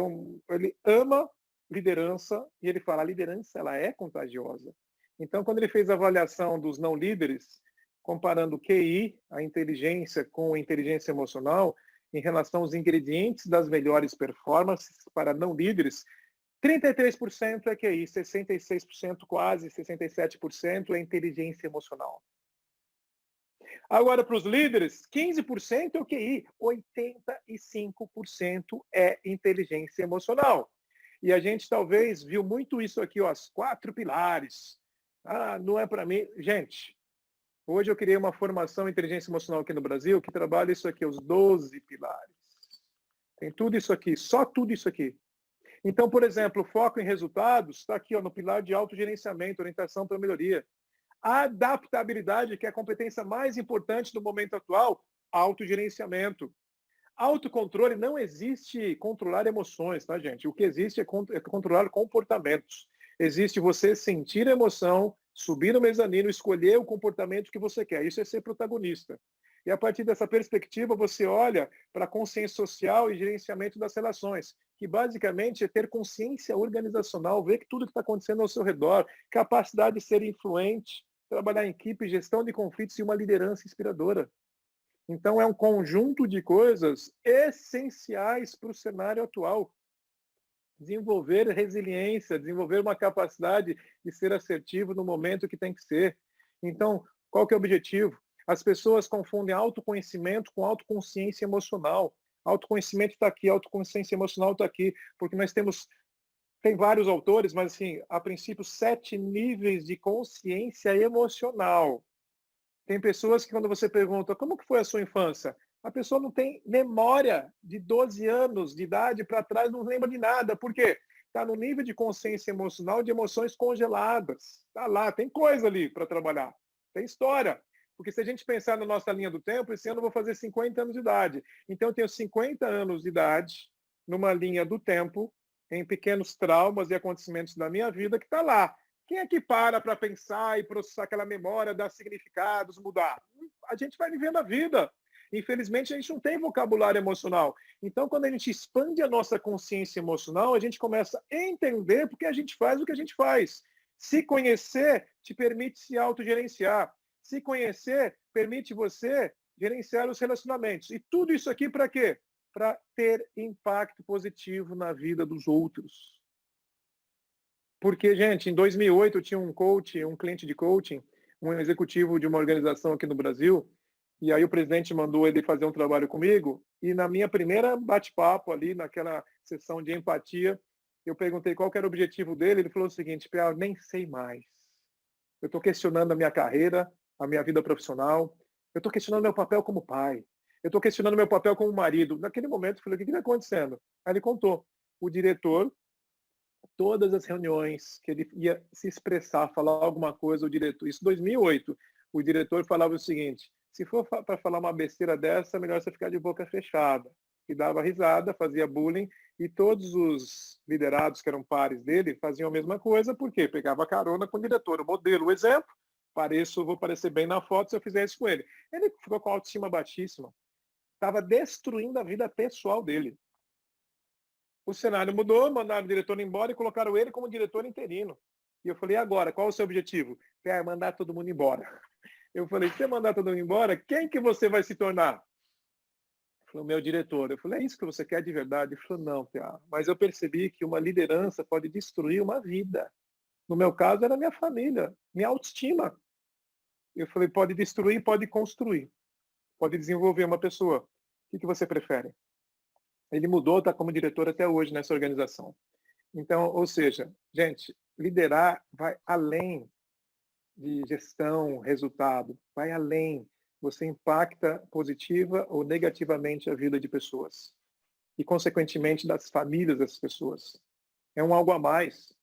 ama liderança, e ele fala, a liderança ela é contagiosa. Então, quando ele fez a avaliação dos não líderes, comparando QI, a inteligência, com a inteligência emocional, em relação aos ingredientes das melhores performances para não líderes, 33% é QI, 66%, quase 67% é inteligência emocional. Agora, para os líderes, 15% é o QI, 85% é inteligência emocional. E a gente talvez viu muito isso aqui, ó, as 4 pilares. Ah, não é para mim. Gente, hoje eu criei uma formação em inteligência emocional aqui no Brasil que trabalha isso aqui, os 12 pilares. Tem tudo isso aqui, só tudo isso aqui. Então, por exemplo, o foco em resultados está aqui, ó, no pilar de autogerenciamento, orientação para melhoria. A adaptabilidade, que é a competência mais importante no momento atual, autogerenciamento. Autocontrole, não existe controlar emoções, tá, gente? O que existe é controlar comportamentos. Existe você sentir emoção, subir no mezanino, escolher o comportamento que você quer. Isso é ser protagonista. E a partir dessa perspectiva, você olha para a consciência social e gerenciamento das relações, que basicamente é ter consciência organizacional, ver que tudo que está acontecendo ao seu redor, capacidade de ser influente, trabalhar em equipe, gestão de conflitos e uma liderança inspiradora. Então, é um conjunto de coisas essenciais para o cenário atual. Desenvolver resiliência, desenvolver uma capacidade de ser assertivo no momento que tem que ser. Então, qual que é o objetivo? As pessoas confundem autoconhecimento com autoconsciência emocional. Autoconhecimento está aqui, autoconsciência emocional está aqui, porque nós tem vários autores, mas assim, a princípio, 7 níveis de consciência emocional. Tem pessoas que quando você pergunta como que foi a sua infância, a pessoa não tem memória de 12 anos de idade para trás, não lembra de nada. Por quê? Está no nível de consciência emocional de emoções congeladas. Está lá, tem coisa ali para trabalhar. Tem história. Porque se a gente pensar na nossa linha do tempo, esse ano eu vou fazer 50 anos de idade. Então eu tenho 50 anos de idade numa linha do tempo, em pequenos traumas e acontecimentos da minha vida que está lá. Quem é que para pensar e processar aquela memória, dar significados, mudar? A gente vai vivendo a vida. Infelizmente, a gente não tem vocabulário emocional. Então, quando a gente expande a nossa consciência emocional, a gente começa a entender por que a gente faz o que a gente faz. Se conhecer te permite se autogerenciar. Se conhecer permite você gerenciar os relacionamentos. E tudo isso aqui para quê? Para ter impacto positivo na vida dos outros. Porque, gente, em 2008 eu tinha um cliente de coaching, um executivo de uma organização aqui no Brasil, e aí o presidente mandou ele fazer um trabalho comigo, e na minha primeira bate-papo ali, naquela sessão de empatia, eu perguntei qual que era o objetivo dele, ele falou o seguinte: PA, eu nem sei mais. Eu estou questionando a minha carreira, a minha vida profissional, eu estou questionando meu papel como pai, eu estou questionando meu papel como marido. Naquele momento eu falei, o que está acontecendo? Aí ele contou, o diretor, todas as reuniões que ele ia se expressar, falar alguma coisa, o diretor, isso em 2008, o diretor falava o seguinte: se for para falar uma besteira dessa, é melhor você ficar de boca fechada. E dava risada, fazia bullying, e todos os liderados que eram pares dele faziam a mesma coisa, porque pegava carona com o diretor, o modelo, o exemplo, vou parecer bem na foto se eu fizer isso com ele. Ele ficou com a autoestima baixíssima, estava destruindo a vida pessoal dele. O cenário mudou, mandaram o diretor embora e colocaram ele como diretor interino. E eu falei, agora, qual é o seu objetivo? É mandar todo mundo embora. Eu falei, se você mandar todo mundo embora, quem que você vai se tornar? Ele falou, meu diretor. Eu falei, é isso que você quer de verdade? Ele falou, não, PA, mas eu percebi que uma liderança pode destruir uma vida. No meu caso, era minha família, minha autoestima. Eu falei, pode destruir, pode construir. Pode desenvolver uma pessoa. O que você prefere? Ele mudou, está como diretor até hoje nessa organização. Então, ou seja, gente, liderar vai além de gestão, resultado, vai além. Você impacta positiva ou negativamente a vida de pessoas e, consequentemente, das famílias dessas pessoas. É um algo a mais.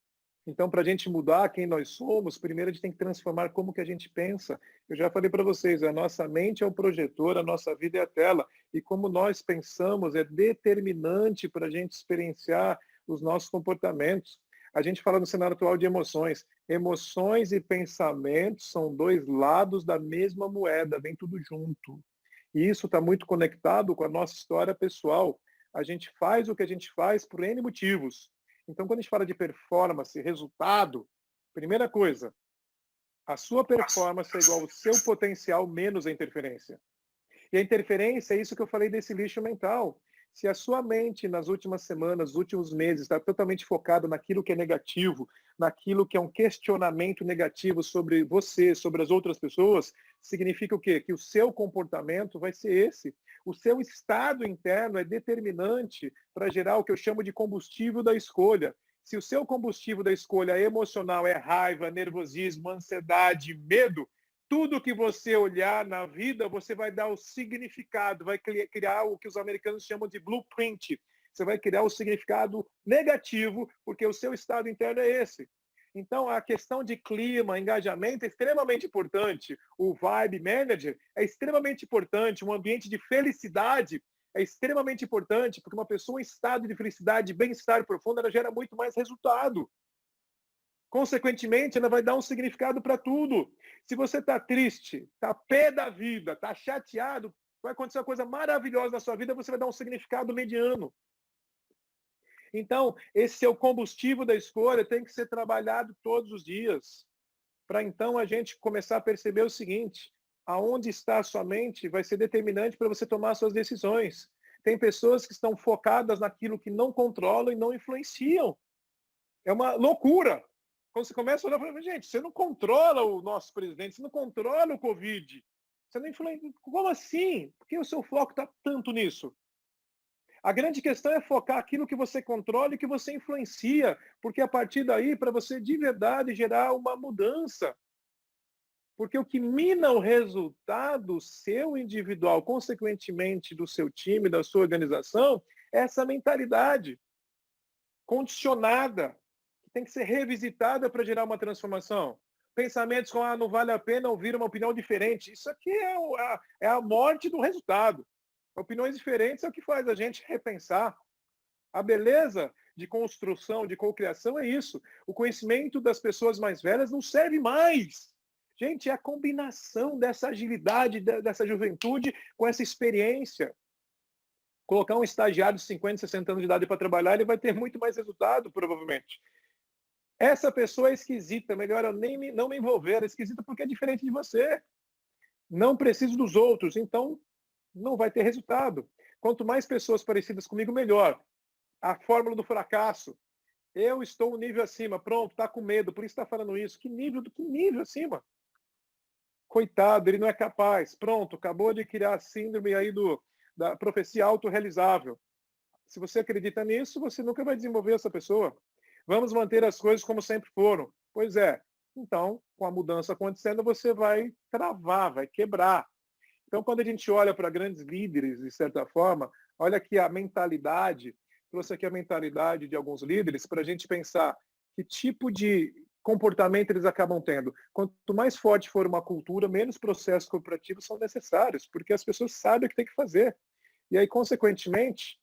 Então, para a gente mudar quem nós somos, primeiro a gente tem que transformar como que a gente pensa. Eu já falei para vocês, a nossa mente é o projetor, a nossa vida é a tela. E como nós pensamos é determinante para a gente experienciar os nossos comportamentos. A gente fala no cenário atual de emoções. Emoções e pensamentos são 2 lados da mesma moeda, vem tudo junto. E isso está muito conectado com a nossa história pessoal. A gente faz o que a gente faz por N motivos. Então, quando a gente fala de performance, resultado, primeira coisa, a sua performance é igual ao seu potencial menos a interferência. E a interferência é isso que eu falei desse lixo mental. Se a sua mente, nas últimas semanas, nos últimos meses, está totalmente focada naquilo que é negativo, naquilo que é um questionamento negativo sobre você, sobre as outras pessoas, significa o quê? Que o seu comportamento vai ser esse. O seu estado interno é determinante para gerar o que eu chamo de combustível da escolha. Se o seu combustível da escolha emocional é raiva, nervosismo, ansiedade, medo, tudo que você olhar na vida, você vai dar o significado, vai criar o que os americanos chamam de blueprint. Você vai criar o significado negativo, porque o seu estado interno é esse. Então, a questão de clima, engajamento é extremamente importante. O vibe manager é extremamente importante. Um ambiente de felicidade é extremamente importante, porque uma pessoa em estado de felicidade, bem-estar profundo, ela gera muito mais resultado. Consequentemente, ela vai dar um significado para tudo. Se você está triste, está pé da vida, está chateado, vai acontecer uma coisa maravilhosa na sua vida, você vai dar um significado mediano. Então, esse seu combustível da escolha tem que ser trabalhado todos os dias, para então a gente começar a perceber o seguinte: aonde está a sua mente vai ser determinante para você tomar suas decisões. Tem pessoas que estão focadas naquilo que não controlam e não influenciam. É uma loucura. Quando você começa a olhar para gente, você não controla o nosso presidente, você não controla o Covid. Você não influencia. Como assim? Por que o seu foco está tanto nisso? A grande questão é focar aquilo que você controla e que você influencia, porque a partir daí, para você de verdade gerar uma mudança. Porque o que mina o resultado seu individual, consequentemente do seu time, da sua organização, é essa mentalidade condicionada, tem que ser revisitada para gerar uma transformação. Pensamentos como, não vale a pena ouvir uma opinião diferente. Isso aqui é a morte do resultado. Opiniões diferentes é o que faz a gente repensar. A beleza de construção, de cocriação é isso. O conhecimento das pessoas mais velhas não serve mais. Gente, é a combinação dessa agilidade, dessa juventude com essa experiência. Colocar um estagiário de 50, 60 anos de idade para trabalhar, ele vai ter muito mais resultado, provavelmente. Essa pessoa é esquisita, melhor eu não me envolver, é esquisita porque é diferente de você. Não preciso dos outros, então não vai ter resultado. Quanto mais pessoas parecidas comigo, melhor. A fórmula do fracasso. Eu estou um nível acima, pronto, está com medo, por isso está falando isso. Que nível acima? Coitado, ele não é capaz. Pronto, acabou de criar a síndrome aí da profecia autorrealizável. Se você acredita nisso, você nunca vai desenvolver essa pessoa. Vamos manter as coisas como sempre foram. Pois é. Então, com a mudança acontecendo, você vai travar, vai quebrar. Então, quando a gente olha para grandes líderes, de certa forma, olha aqui a mentalidade, trouxe aqui a mentalidade de alguns líderes para a gente pensar que tipo de comportamento eles acabam tendo. Quanto mais forte for uma cultura, menos processos corporativos são necessários, porque as pessoas sabem o que tem que fazer. E aí, consequentemente,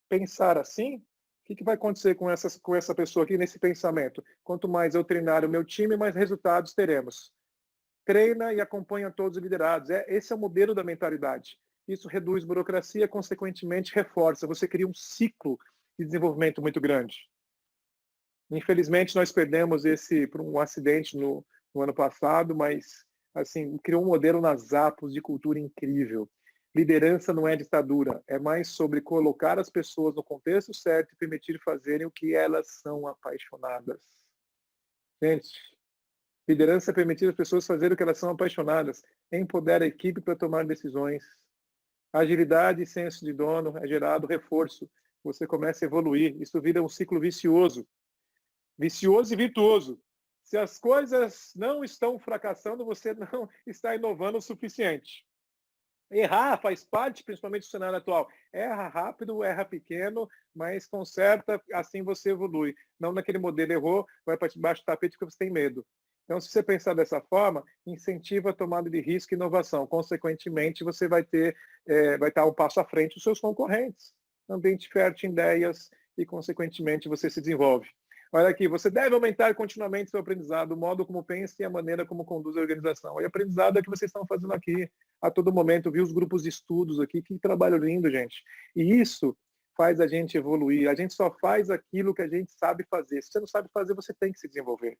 pensar assim, o que vai acontecer com essa pessoa aqui nesse pensamento? Quanto mais eu treinar o meu time, mais resultados teremos. Treina e acompanha todos os liderados. Esse é o modelo da mentalidade. Isso reduz burocracia, consequentemente reforça. Você cria um ciclo de desenvolvimento muito grande. Infelizmente, nós perdemos esse por um acidente no ano passado, mas assim criou um modelo nas Apos de cultura incrível. Liderança não é ditadura, é mais sobre colocar as pessoas no contexto certo e permitir fazerem o que elas são apaixonadas. Gente, liderança é permitir as pessoas fazerem o que elas são apaixonadas, empodera a equipe para tomar decisões. Agilidade e senso de dono é gerado reforço. Você começa a evoluir. Isso vira um ciclo vicioso. Vicioso e virtuoso. Se as coisas não estão fracassando, você não está inovando o suficiente. Errar faz parte, principalmente do cenário atual. Erra rápido, erra pequeno, mas conserta, assim você evolui. Não naquele modelo, errou, vai para debaixo do tapete porque você tem medo. Então, se você pensar dessa forma, incentiva a tomada de risco e inovação. Consequentemente, você vai estar um passo à frente dos seus concorrentes. Ambiente fértil em ideias e, consequentemente, você se desenvolve. Olha aqui, você deve aumentar continuamente seu aprendizado, o modo como pensa e a maneira como conduz a organização. E aprendizado é o que vocês estão fazendo aqui a todo momento. Eu vi os grupos de estudos aqui, que trabalho lindo, gente. E isso faz a gente evoluir. A gente só faz aquilo que a gente sabe fazer. Se você não sabe fazer, você tem que se desenvolver.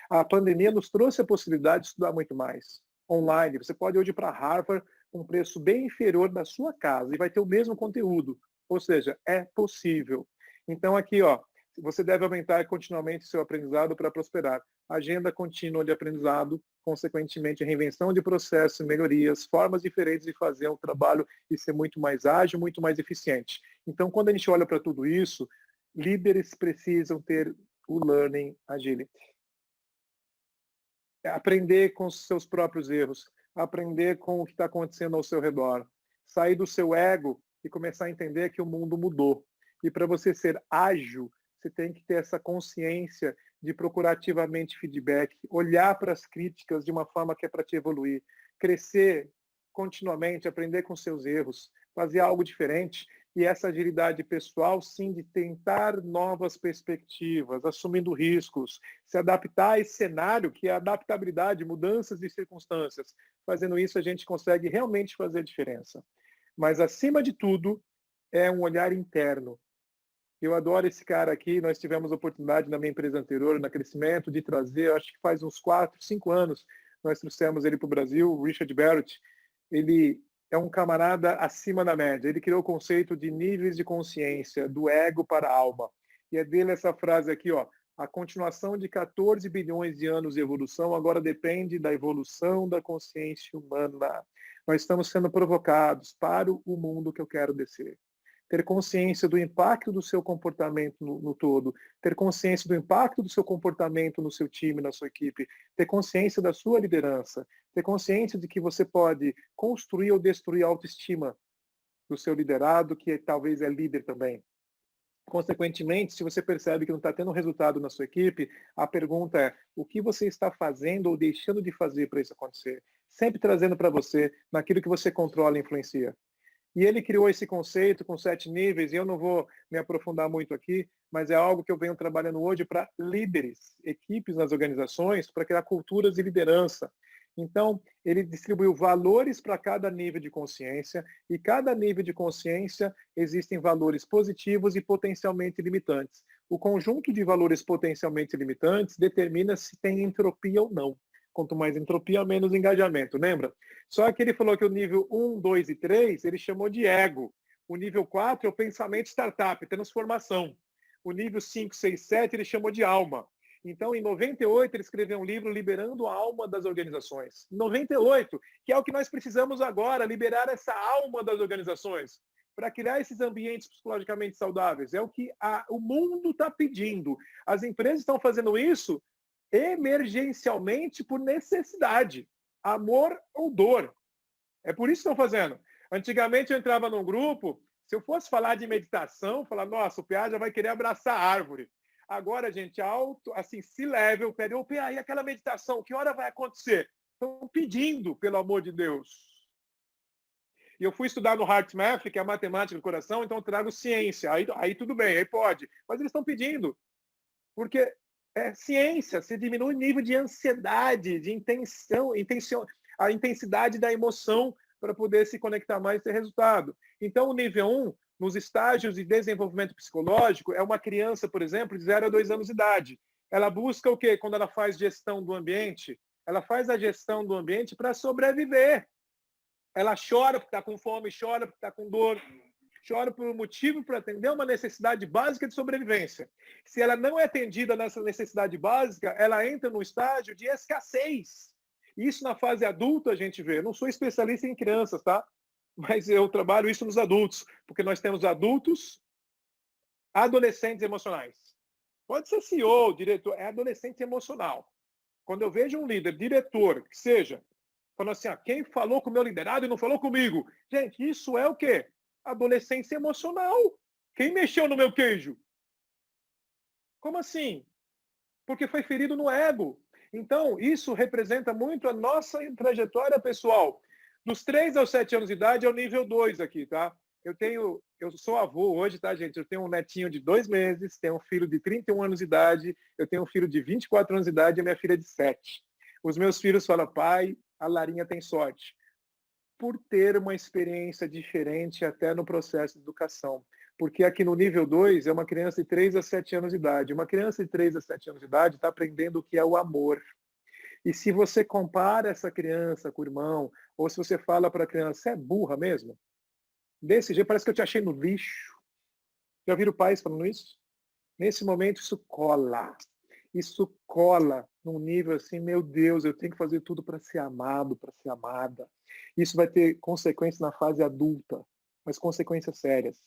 A pandemia nos trouxe a possibilidade de estudar muito mais. Online. Você pode hoje ir para Harvard com um preço bem inferior da sua casa e vai ter o mesmo conteúdo. Ou seja, é possível. Então aqui, ó, você deve aumentar continuamente seu aprendizado para prosperar. Agenda contínua de aprendizado, consequentemente reinvenção de processos, melhorias, formas diferentes de fazer um trabalho e ser muito mais ágil, muito mais eficiente. Então, quando a gente olha para tudo isso, líderes precisam ter o Learning Agility. Aprender com os seus próprios erros, aprender com o que está acontecendo ao seu redor, sair do seu ego e começar a entender que o mundo mudou. E para você ser ágil, você tem que ter essa consciência de procurar ativamente feedback, olhar para as críticas de uma forma que é para te evoluir, crescer continuamente, aprender com seus erros, fazer algo diferente. E essa agilidade pessoal, sim, de tentar novas perspectivas, assumindo riscos, se adaptar a esse cenário, que é a adaptabilidade, mudanças de circunstâncias. Fazendo isso, a gente consegue realmente fazer diferença. Mas, acima de tudo, é um olhar interno. Eu adoro esse cara aqui, nós tivemos a oportunidade na minha empresa anterior, na Crescimento, de trazer, acho que faz uns 4, 5 anos, nós trouxemos ele para o Brasil, o Richard Barrett. Ele é um camarada acima da média. Ele criou o conceito de níveis de consciência, do ego para a alma. E é dele essa frase aqui, ó: a continuação de 14 bilhões de anos de evolução agora depende da evolução da consciência humana. Nós estamos sendo provocados para o mundo que eu quero descer. Ter consciência do impacto do seu comportamento no todo, ter consciência do impacto do seu comportamento no seu time, na sua equipe, ter consciência da sua liderança, ter consciência de que você pode construir ou destruir a autoestima do seu liderado, que talvez é líder também. Consequentemente, se você percebe que não está tendo resultado na sua equipe, a pergunta é: o que você está fazendo ou deixando de fazer para isso acontecer? Sempre trazendo para você, naquilo que você controla e influencia. E ele criou esse conceito com 7 níveis, e eu não vou me aprofundar muito aqui, mas é algo que eu venho trabalhando hoje para líderes, equipes nas organizações, para criar culturas de liderança. Então, ele distribuiu valores para cada nível de consciência, e cada nível de consciência existem valores positivos e potencialmente limitantes. O conjunto de valores potencialmente limitantes determina se tem entropia ou não. Quanto mais entropia, menos engajamento, lembra? Só que ele falou que o nível 1, 2 e 3, ele chamou de ego. O nível 4 é o pensamento startup, transformação. O nível 5, 6, 7, ele chamou de alma. Então, em 98, ele escreveu um livro liberando a alma das organizações. Em 98, que é o que nós precisamos agora, liberar essa alma das organizações, para criar esses ambientes psicologicamente saudáveis. É o que o mundo está pedindo. As empresas estão fazendo isso emergencialmente por necessidade, amor ou dor. É por isso que estão fazendo. Antigamente eu entrava num grupo, se eu fosse falar de meditação, falar, nossa, o PA já vai querer abraçar a árvore. Agora, gente, alto, assim, C-level, pede, ô PA, e aquela meditação, que hora vai acontecer? Estão pedindo, pelo amor de Deus. E eu fui estudar no HeartMath, que é a matemática do coração, então eu trago ciência. Aí tudo bem, aí pode. Mas eles estão pedindo. Porque é ciência, se diminui o nível de ansiedade, de a intensidade da emoção para poder se conectar mais e ter resultado. Então, o nível 1, nos estágios de desenvolvimento psicológico, é uma criança, por exemplo, de 0 a 2 anos de idade. Ela busca o quê? Quando ela faz gestão do ambiente, ela faz a gestão do ambiente para sobreviver. Ela chora porque está com fome, chora porque está com dor, chora por um motivo para atender uma necessidade básica de sobrevivência. Se ela não é atendida nessa necessidade básica, ela entra num estágio de escassez. Isso na fase adulta a gente vê. Eu não sou especialista em crianças, tá? Mas eu trabalho isso nos adultos, porque nós temos adultos, adolescentes emocionais. Pode ser CEO, diretor, é adolescente emocional. Quando eu vejo um líder, diretor, que seja, falando assim, quem falou com o meu liderado e não falou comigo? Gente, isso é o quê? Adolescência emocional. Quem mexeu no meu queijo? Como assim? Porque foi ferido no ego. Então, isso representa muito a nossa trajetória pessoal. Dos 3 aos 7 anos de idade é o nível 2 aqui, tá? Eu sou avô hoje, tá, gente? Eu tenho um netinho de 2 meses, tenho um filho de 31 anos de idade, eu tenho um filho de 24 anos de idade e a minha filha é de 7. Os meus filhos falam, pai, a Larinha tem sorte. Por ter uma experiência diferente até no processo de educação. Porque aqui no nível 2 é uma criança de 3 a 7 anos de idade. Uma criança de 3 a 7 anos de idade está aprendendo o que é o amor. E se você compara essa criança com o irmão, ou se você fala para a criança, você é burra mesmo? Desse jeito, parece que eu te achei no lixo. Já viram pais falando isso? Nesse momento, isso cola. Isso cola num nível assim, meu Deus, eu tenho que fazer tudo para ser amado, para ser amada. Isso vai ter consequências na fase adulta, mas consequências sérias.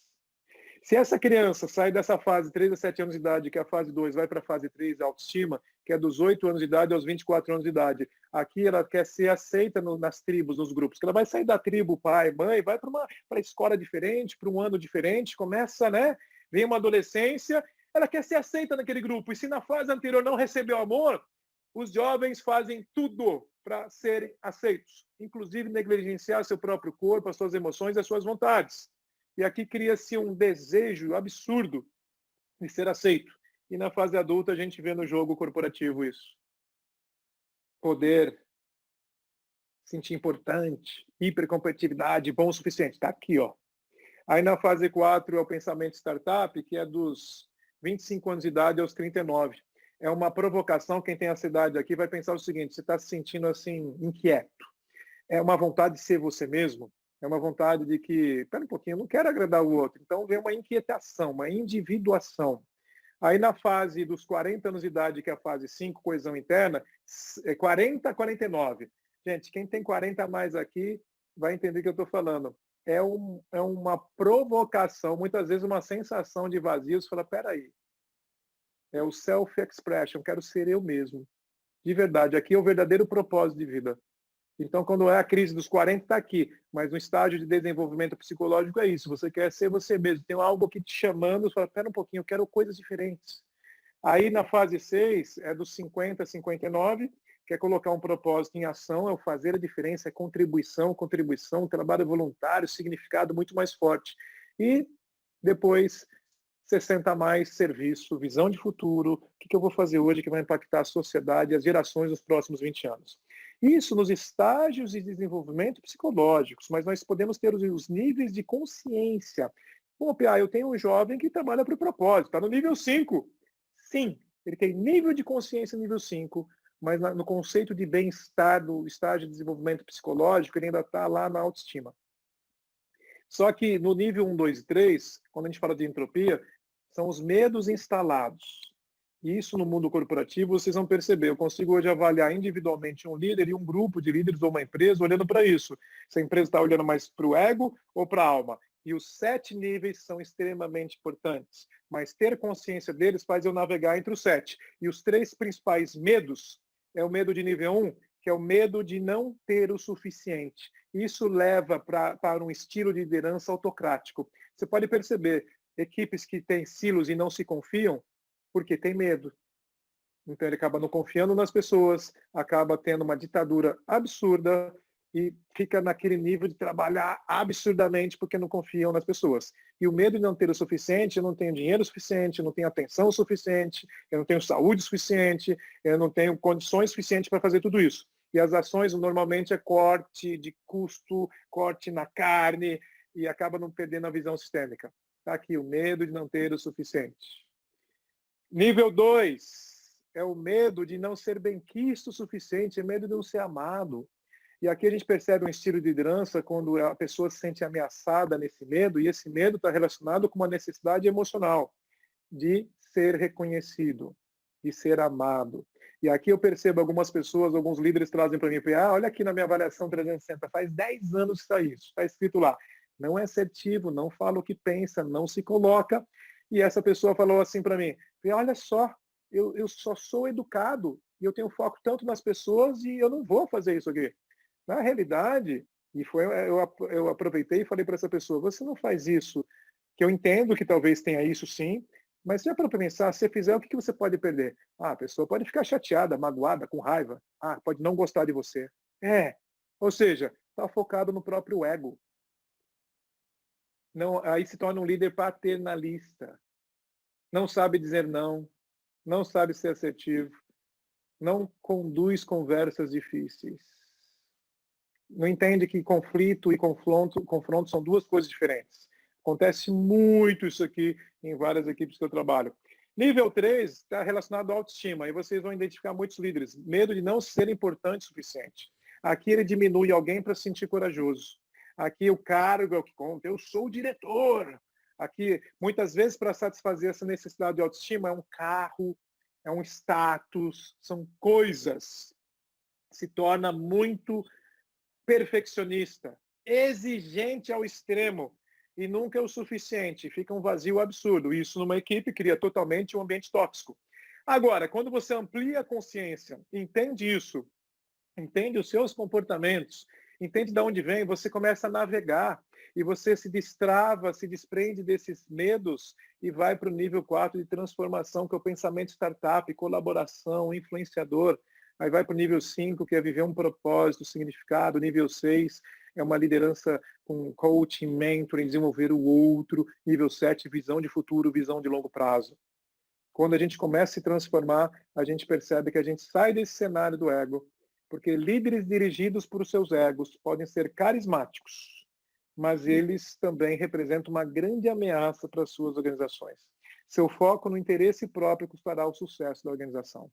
Se essa criança sai dessa fase 3 a 7 anos de idade, que é a fase 2, vai para a fase 3, a autoestima, que é dos 8 anos de idade aos 24 anos de idade. Aqui ela quer ser aceita nas tribos, nos grupos. Que ela vai sair da tribo pai, mãe, vai para uma escola diferente, para um ano diferente, começa, né? Vem uma adolescência, ela quer ser aceita naquele grupo. E se na fase anterior não recebeu amor, os jovens fazem tudo para serem aceitos, inclusive negligenciar seu próprio corpo, as suas emoções e as suas vontades. E aqui cria-se um desejo absurdo de ser aceito. E na fase adulta a gente vê no jogo corporativo isso. Poder, sentir importante, hipercompetitividade, bom o suficiente. Está aqui, ó. Aí na fase 4 é o pensamento startup, que é dos 25 anos de idade aos 39. É uma provocação, quem tem essa idade aqui vai pensar o seguinte, você está se sentindo assim, inquieto. É uma vontade de ser você mesmo. É uma vontade de que, espera um pouquinho, eu não quero agradar o outro. Então vem uma inquietação, uma individuação. Aí na fase dos 40 anos de idade, que é a fase 5, coesão interna, é 40 a 49. Gente, quem tem 40 a mais aqui vai entender o que eu estou falando. É uma provocação, muitas vezes uma sensação de vazio. Você fala, peraí, é o self-expression, quero ser eu mesmo. De verdade, aqui é o verdadeiro propósito de vida. Então, quando é a crise dos 40, está aqui. Mas no estágio de desenvolvimento psicológico é isso. Você quer ser você mesmo. Tem algo aqui te chamando. Você fala, espera um pouquinho, eu quero coisas diferentes. Aí, na fase 6, é dos 50 a 59, que é colocar um propósito em ação, é o fazer a diferença, é contribuição, trabalho voluntário, significado muito mais forte. E depois, 60 a mais, serviço, visão de futuro, o que eu vou fazer hoje que vai impactar a sociedade e as gerações nos próximos 20 anos. Isso nos estágios de desenvolvimento psicológicos, mas nós podemos ter os níveis de consciência. Bom, Pia, eu tenho um jovem que trabalha para o propósito, está no nível 5. Sim, ele tem nível de consciência nível 5, mas no conceito de bem-estar, no estágio de desenvolvimento psicológico, ele ainda está lá na autoestima. Só que no nível 1, 2 e 3, quando a gente fala de entropia, são os medos instalados. E isso no mundo corporativo vocês vão perceber. Eu consigo hoje avaliar individualmente um líder e um grupo de líderes ou uma empresa olhando para isso. Se a empresa está olhando mais para o ego ou para a alma. E os 7 níveis são extremamente importantes. Mas ter consciência deles faz eu navegar entre os 7. E os 3 principais medos é o medo de nível 1, que é o medo de não ter o suficiente. Isso leva para um estilo de liderança autocrático. Você pode perceber, equipes que têm silos e não se confiam, porque tem medo. Então ele acaba não confiando nas pessoas, acaba tendo uma ditadura absurda e fica naquele nível de trabalhar absurdamente porque não confiam nas pessoas. E o medo de não ter o suficiente, eu não tenho dinheiro suficiente, eu não tenho atenção suficiente, eu não tenho saúde suficiente, eu não tenho condições suficientes para fazer tudo isso. E as ações normalmente é corte de custo, corte na carne e acaba não perdendo a visão sistêmica. Está aqui o medo de não ter o suficiente. Nível 2 é o medo de não ser benquisto o suficiente, é medo de não ser amado. E aqui a gente percebe um estilo de liderança quando a pessoa se sente ameaçada nesse medo, e esse medo está relacionado com uma necessidade emocional de ser reconhecido, de ser amado. E aqui eu percebo algumas pessoas, alguns líderes trazem para mim, olha aqui na minha avaliação 360, faz 10 anos que está isso, está escrito lá. Não é assertivo, não fala o que pensa, não se coloca. E essa pessoa falou assim para mim, olha só, eu só sou educado e eu tenho foco tanto nas pessoas e eu não vou fazer isso aqui. Na realidade, eu aproveitei e falei para essa pessoa, você não faz isso, que eu entendo que talvez tenha isso sim, mas se é para pensar, se você fizer, o que você pode perder? A pessoa pode ficar chateada, magoada, com raiva. Pode não gostar de você. Ou seja, está focado no próprio ego. Não, aí se torna um líder paternalista. Não sabe dizer não sabe ser assertivo, não conduz conversas difíceis. Não entende que conflito e confronto são duas coisas diferentes. Acontece muito isso aqui em várias equipes que eu trabalho. Nível 3 está relacionado à autoestima, e vocês vão identificar muitos líderes. Medo de não ser importante o suficiente. Aqui ele diminui alguém para se sentir corajoso. Aqui o cargo é o que conta, eu sou o diretor. Aqui, muitas vezes, para satisfazer essa necessidade de autoestima, é um carro, é um status, são coisas. Se torna muito perfeccionista, exigente ao extremo, e nunca é o suficiente, fica um vazio absurdo. Isso numa equipe cria totalmente um ambiente tóxico. Agora, quando você amplia a consciência, entende isso, entende os seus comportamentos, entende de onde vem, você começa a navegar e você se destrava, se desprende desses medos e vai para o nível 4 de transformação, que é o pensamento startup, colaboração, influenciador. Aí vai para o nível 5, que é viver um propósito, significado. Nível 6 é uma liderança com coaching, mentoring, desenvolver o outro. Nível 7, visão de futuro, visão de longo prazo. Quando a gente começa a se transformar, a gente percebe que a gente sai desse cenário do ego, porque líderes dirigidos por seus egos podem ser carismáticos, mas eles também representam uma grande ameaça para as suas organizações. Seu foco no interesse próprio custará o sucesso da organização.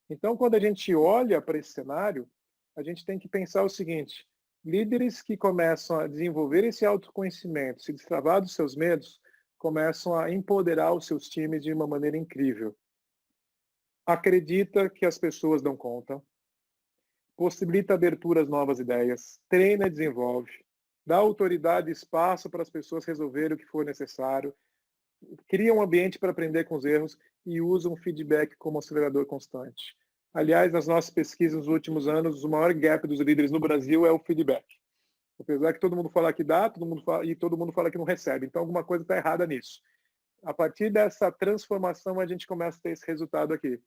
Então, quando a gente olha para esse cenário, a gente tem que pensar o seguinte: líderes que começam a desenvolver esse autoconhecimento, se destravar dos seus medos, começam a empoderar os seus times de uma maneira incrível. Acredita que as pessoas dão conta, possibilita abertura às novas ideias, treina e desenvolve, dá autoridade e espaço para as pessoas resolverem o que for necessário, cria um ambiente para aprender com os erros e usa um feedback como acelerador constante. Aliás, nas nossas pesquisas nos últimos anos, o maior gap dos líderes no Brasil é o feedback. Apesar que todo mundo fala que dá, todo mundo fala que não recebe. Então, alguma coisa está errada nisso. A partir dessa transformação, a gente começa a ter esse resultado aqui.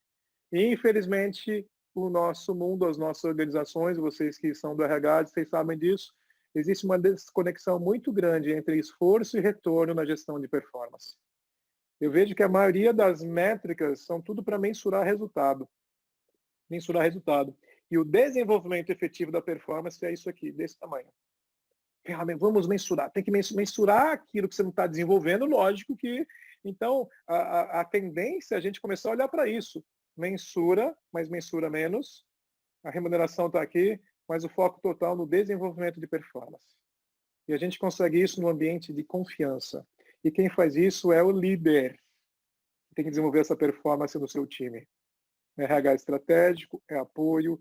E, infelizmente, o nosso mundo, as nossas organizações, vocês que são do RH, vocês sabem disso, existe uma desconexão muito grande entre esforço e retorno na gestão de performance. Eu vejo que a maioria das métricas são tudo para mensurar resultado. E o desenvolvimento efetivo da performance é isso aqui, desse tamanho. Vamos mensurar. Tem que mensurar aquilo que você não está desenvolvendo, lógico que... Então, a tendência é a gente começar a olhar para isso. Mensura, mas mensura menos. A remuneração está aqui, mas o foco total no desenvolvimento de performance. E a gente consegue isso no ambiente de confiança. E quem faz isso é o líder. Tem que desenvolver essa performance no seu time. RH estratégico, é apoio,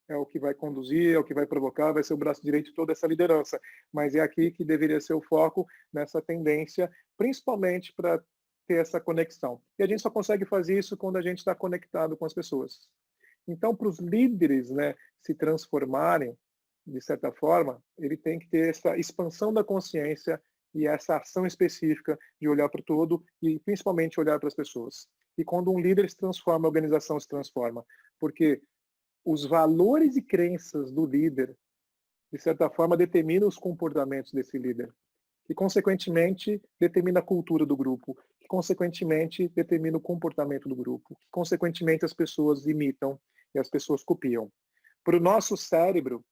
é o que vai conduzir, é o que vai provocar, vai ser o braço direito de toda essa liderança. Mas é aqui que deveria ser o foco, nessa tendência, principalmente para ter essa conexão. E a gente só consegue fazer isso quando a gente está conectado com as pessoas. Então, para os líderes, né, se transformarem, de certa forma, ele tem que ter essa expansão da consciência e essa ação específica de olhar para o todo e, principalmente, olhar para as pessoas. E quando um líder se transforma, a organização se transforma. Porque os valores e crenças do líder, de certa forma, determinam os comportamentos desse líder. Que, consequentemente, determina a cultura do grupo. Que, consequentemente, determina o comportamento do grupo. Que, consequentemente, as pessoas imitam e as pessoas copiam. Para o nosso cérebro,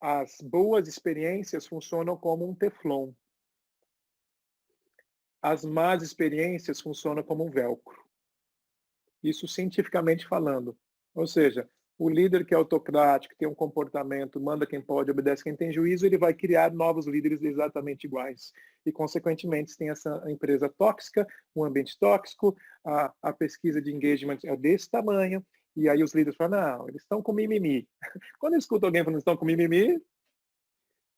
as boas experiências funcionam como um teflon. As más experiências funcionam como um velcro. Isso cientificamente falando. Ou seja, o líder que é autocrático, tem um comportamento, manda quem pode, obedece quem tem juízo, ele vai criar novos líderes exatamente iguais. E, consequentemente, se tem essa empresa tóxica, um ambiente tóxico, a pesquisa de engagement é desse tamanho, e aí os líderes falam, não, eles estão com mimimi. Quando eu escuto alguém falando que estão com mimimi,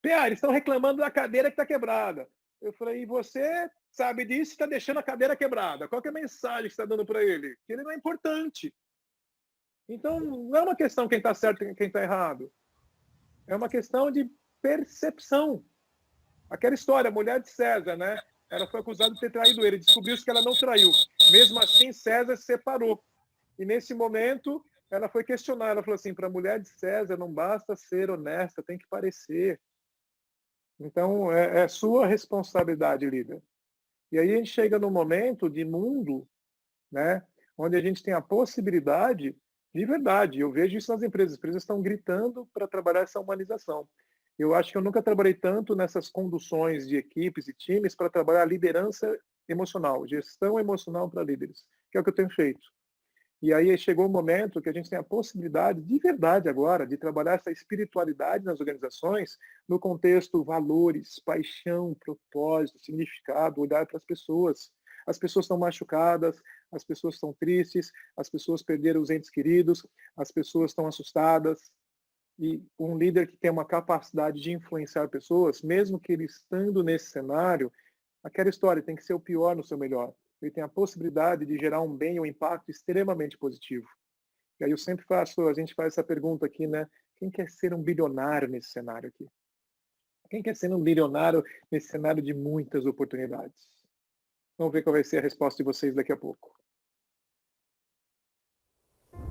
eles estão reclamando da cadeira que está quebrada. Eu falei, e você sabe disso e está deixando a cadeira quebrada. Qual que é a mensagem que você está dando para ele? Que ele não é importante. Então, não é uma questão quem está certo e quem está errado. É uma questão de percepção. Aquela história, a mulher de César, né? Ela foi acusada de ter traído ele. Descobriu-se que ela não traiu. Mesmo assim, César se separou. E nesse momento, ela foi questionar. Ela falou assim, para a mulher de César não basta ser honesta, tem que parecer. Então, é sua responsabilidade, líder. E aí a gente chega num momento de mundo, né, onde a gente tem a possibilidade, de verdade, eu vejo isso nas empresas. As empresas estão gritando para trabalhar essa humanização. Eu acho que eu nunca trabalhei tanto nessas conduções de equipes e times para trabalhar a liderança emocional, gestão emocional para líderes, que é o que eu tenho feito. E aí chegou o momento que a gente tem a possibilidade, de verdade agora, de trabalhar essa espiritualidade nas organizações no contexto valores, paixão, propósito, significado, olhar para as pessoas. As pessoas estão machucadas, as pessoas estão tristes, as pessoas perderam os entes queridos, as pessoas estão assustadas. E um líder que tem uma capacidade de influenciar pessoas, mesmo que ele estando nesse cenário, aquela história tem que ser o pior no seu melhor. Ele tem a possibilidade de gerar um bem, um impacto extremamente positivo. E aí eu sempre faço, a gente faz essa pergunta aqui, né? Quem quer ser um bilionário nesse cenário aqui? Quem quer ser um bilionário nesse cenário de muitas oportunidades? Vamos ver qual vai ser a resposta de vocês daqui a pouco.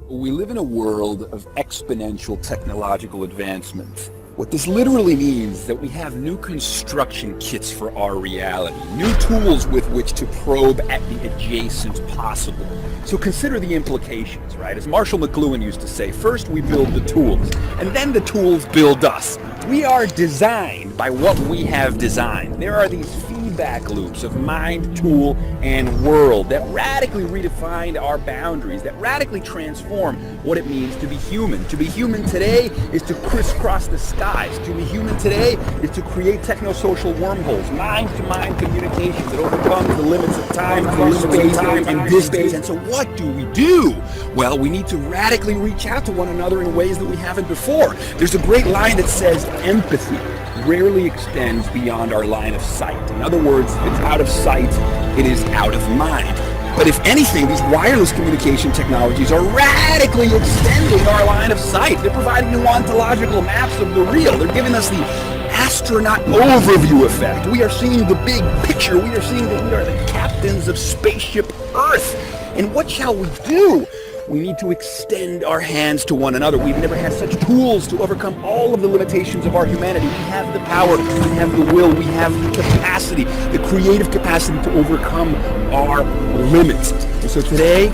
We live in a world of exponential technological advancement. What this literally means is that we have new construction kits for our reality, new tools with which to probe at the adjacent possible. So consider the implications, right? As Marshall McLuhan used to say, first we build the tools, and then the tools build us. We are designed by what we have designed. There are these feedback loops of mind, tool, and world that radically redefine our boundaries, that radically transform what it means to be human. To be human today is to crisscross the skies. To be human today is to create technosocial wormholes, mind-to-mind communications that overcomes the limits of time, space, and distance. And so what do? Well, we need to radically reach out to one another in ways that we haven't before. There's a great line that says, empathy rarely extends beyond our line of sight. In other words, if it's out of sight, it is out of mind. But if anything, these wireless communication technologies are radically extending our line of sight. They're providing new ontological maps of the real. They're giving us the astronaut overview effect. We are seeing the big picture. We are seeing that we are the captains of spaceship Earth. And what shall we do? We need to extend our hands to one another. We've never had such tools to overcome all of the limitations of our humanity. We have the power, we have the will, we have the capacity, the creative capacity to overcome our limits. And so today,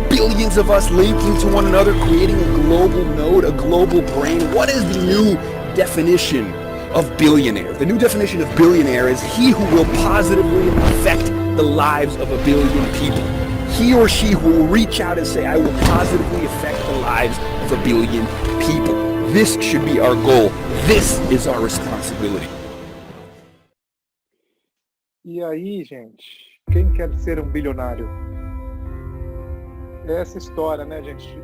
billions of us linking to one another, creating a global node, a global brain. What is the new definition of billionaire? The new definition of billionaire is he who will positively affect the lives of a billion people. He or she who will reach out and say, I will positively affect the lives of a billion people. This should be our goal. This is our responsibility. E aí, gente, quem quer ser um bilionário? É essa história, né, gente?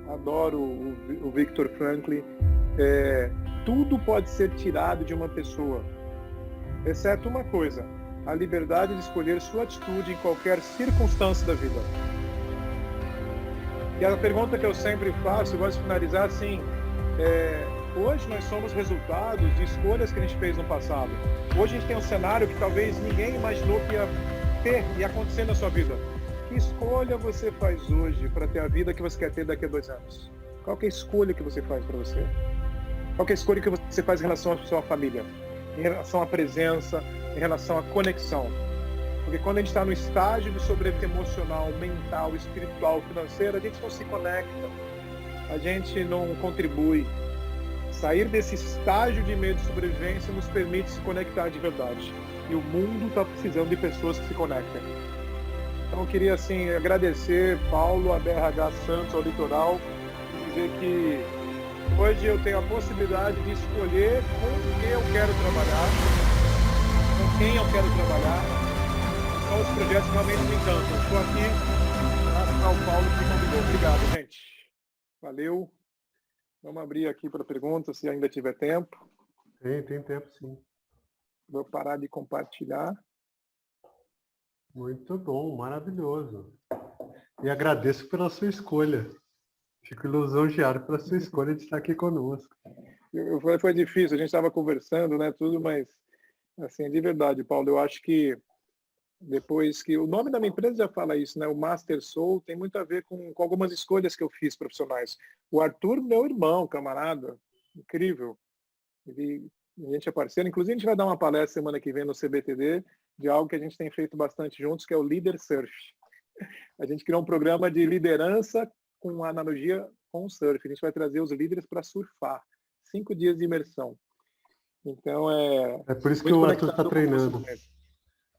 Adoro o Viktor Frankl. Tudo pode ser tirado de uma pessoa, exceto uma coisa: a liberdade de escolher sua atitude em qualquer circunstância da vida. E a pergunta que eu sempre faço, eu gosto de finalizar assim, hoje nós somos resultados de escolhas que a gente fez no passado. Hoje a gente tem um cenário que talvez ninguém imaginou que ia ter e acontecer na sua vida. Que escolha você faz hoje para ter a vida que você quer ter daqui a 2 anos? Qual que é a escolha que você faz para você? Qual que é a escolha que você faz em relação à sua família? Em relação à presença, em relação à conexão. Porque quando a gente está no estágio de sobrevivência emocional, mental, espiritual, financeira, a gente não se conecta, a gente não contribui. Sair desse estágio de medo de sobrevivência nos permite se conectar de verdade. E o mundo está precisando de pessoas que se conectem. Então eu queria assim, agradecer Paulo, a BRH Santos, ao Litoral, e dizer que hoje eu tenho a possibilidade de escolher com quem eu quero trabalhar, com quem eu quero trabalhar, quais os projetos que realmente me encantam. Estou aqui para o Paulo que me convidou. Obrigado, gente. Valeu. Vamos abrir aqui para perguntas, se ainda tiver tempo. Tem tempo, sim. Vou parar de compartilhar. Muito bom, maravilhoso. E agradeço pela sua escolha. Fico lisonjeado pela sua escolha de estar aqui conosco. Foi difícil, a gente estava conversando, né, tudo, mas, assim, de verdade, Paulo, eu acho que depois que... O nome da minha empresa já fala isso, né, o Master Soul, tem muito a ver com algumas escolhas que eu fiz profissionais. O Arthur, meu irmão, camarada, incrível. A gente é parceiro, inclusive a gente vai dar uma palestra semana que vem no CBTD de algo que a gente tem feito bastante juntos, que é o Leader Surf. A gente criou um programa de liderança com analogia com o surf. A gente vai trazer os líderes para surfar. 5 dias de imersão. Então, é por isso que o Arthur está treinando.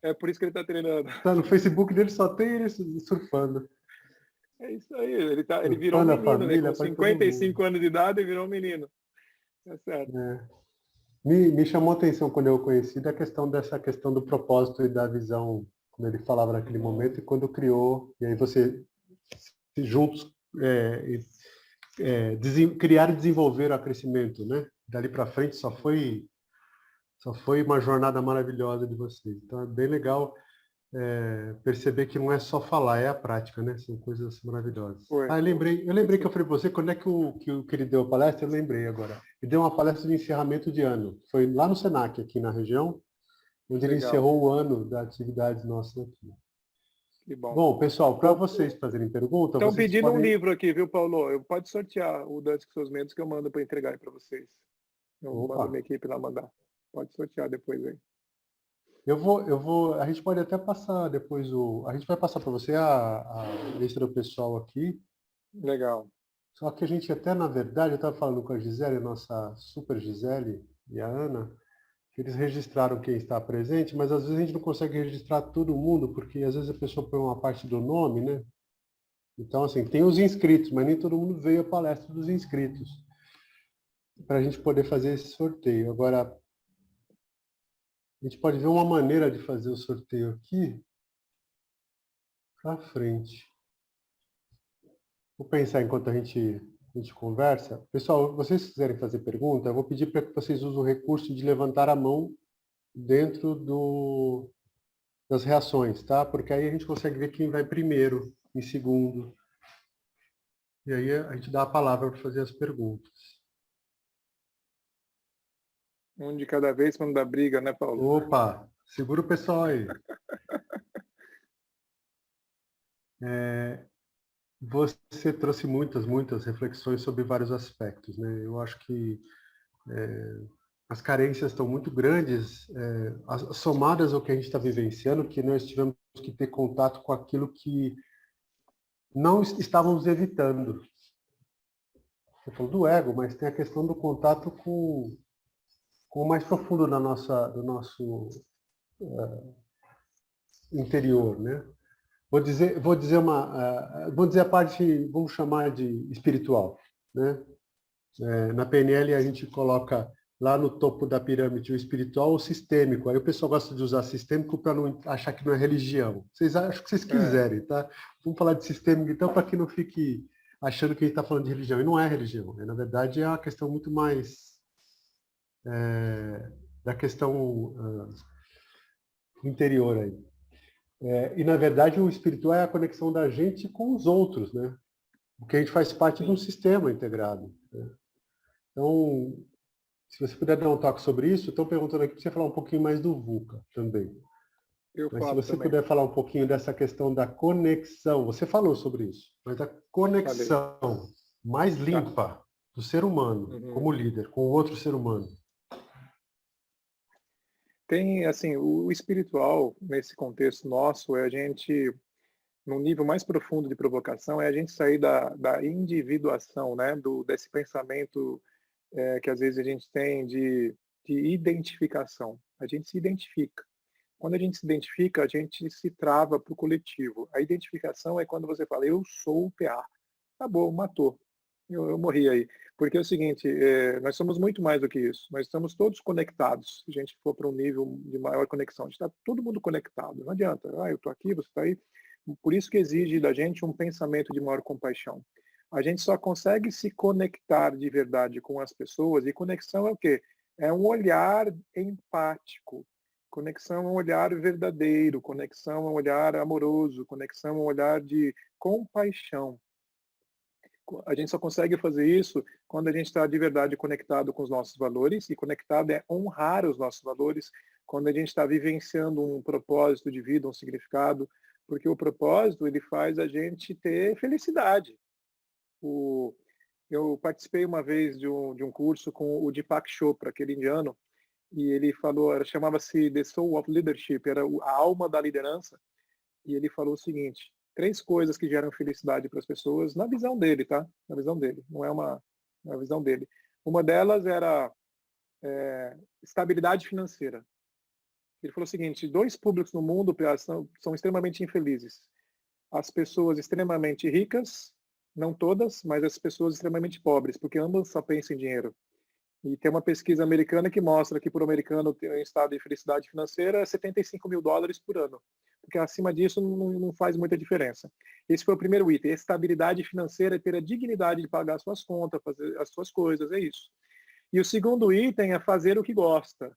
É por isso que ele está treinando. Tá, no Facebook dele só tem ele surfando. É isso aí, ele virou um Para a menino, família, né? Com para todo 55 anos de idade, ele virou um menino. É certo. É. Me chamou a atenção quando eu o conheci dessa questão do propósito e da visão, como ele falava naquele momento, e quando criou, e aí você juntos criar e desenvolver o crescimento, né? Dali para frente só foi uma jornada maravilhosa de vocês. Então é bem legal perceber que não é só falar, é a prática, né? São coisas maravilhosas. Foi. Eu lembrei que eu falei para você, quando é que ele deu a palestra, eu lembrei agora. Ele deu uma palestra de encerramento de ano. Foi lá no Senac, aqui na região, onde ele Legal. encerrou o ano da atividade nossa aqui. Que bom. Bom, pessoal, para vocês fazerem pergunta... Estão vocês pedindo podem... um livro aqui, viu, Paulo? Pode sortear o Dantes com seus medos que eu mando para entregar aí para vocês. Eu mando minha equipe lá mandar. Pode sortear depois aí. A gente pode até passar depois a gente vai passar para você a lista do pessoal aqui. Legal. Só que a gente até, na verdade, eu estava falando com a Gisele, nossa super Gisele e a Ana, que eles registraram quem está presente, mas às vezes a gente não consegue registrar todo mundo, porque às vezes a pessoa põe uma parte do nome, né? Então, assim, tem os inscritos, mas nem todo mundo veio à palestra dos inscritos, para a gente poder fazer esse sorteio. Agora, a gente pode ver uma maneira de fazer o sorteio aqui para frente. Vou pensar enquanto a gente conversa. Pessoal, vocês quiserem fazer pergunta, eu vou pedir para que vocês usem o recurso de levantar a mão dentro das reações, tá? Porque aí a gente consegue ver quem vai primeiro, em segundo. E aí a gente dá a palavra para fazer as perguntas. Um de cada vez para não dar briga, né, Paulo? Opa, segura o pessoal aí. Você trouxe muitas reflexões sobre vários aspectos, né? Eu acho que as carências estão muito grandes, somadas ao que a gente está vivenciando, que nós tivemos que ter contato com aquilo que não estávamos evitando. Você falou do ego, mas tem a questão do contato com o mais profundo do nosso interior, né? Vou dizer a parte, vamos chamar de espiritual, né? Na PNL a gente coloca lá no topo da pirâmide o espiritual ou o sistêmico. Aí o pessoal gosta de usar sistêmico para não achar que não é religião. Vocês acham que vocês quiserem, tá? Vamos falar de sistêmico então para que não fique achando que a gente está falando de religião. E não é religião, né? Na verdade é uma questão muito mais da questão interior aí. E, na verdade, o espiritual é a conexão da gente com os outros, né? Porque a gente faz parte de um sistema integrado, né? Então, se você puder dar um toque sobre isso, estou perguntando aqui para você falar um pouquinho mais do VUCA também. Mas se você puder falar um pouquinho dessa questão da conexão, você falou sobre isso, mas a conexão mais limpa do ser humano, como líder, com o outro ser humano. Tem, assim, o espiritual, nesse contexto nosso, é a gente, num nível mais profundo de provocação, é a gente sair da individuação, né? Desse pensamento que às vezes a gente tem de identificação. A gente se identifica. Quando a gente se identifica, a gente se trava para o coletivo. A identificação é quando você fala, eu sou o PA. Acabou, matou. Eu morri aí. Porque é o seguinte, nós somos muito mais do que isso. Nós estamos todos conectados. Se a gente for para um nível de maior conexão, a gente está todo mundo conectado. Não adianta. Eu estou aqui, você está aí. Por isso que exige da gente um pensamento de maior compaixão. A gente só consegue se conectar de verdade com as pessoas. E conexão é o quê? É um olhar empático. Conexão é um olhar verdadeiro. Conexão é um olhar amoroso. Conexão é um olhar de compaixão. A gente só consegue fazer isso quando a gente está de verdade conectado com os nossos valores, e conectado é honrar os nossos valores, quando a gente está vivenciando um propósito de vida, um significado, porque o propósito ele faz a gente ter felicidade. Eu participei uma vez de um curso com o Deepak Chopra, aquele indiano, e ele falou, chamava-se The Soul of Leadership, era a alma da liderança, e ele falou o seguinte: 3 coisas que geram felicidade para as pessoas, na visão dele, tá? Na visão dele, não é uma visão dele. Uma delas era estabilidade financeira. Ele falou o seguinte: 2 públicos no mundo são extremamente infelizes. As pessoas extremamente ricas, não todas, mas as pessoas extremamente pobres, porque ambas só pensam em dinheiro. E tem uma pesquisa americana que mostra que, por americano, ter um estado de felicidade financeira é $75 mil por ano, porque acima disso não faz muita diferença. Esse foi o primeiro item: estabilidade financeira é ter a dignidade de pagar suas contas, fazer as suas coisas, é isso. E o segundo item é fazer o que gosta.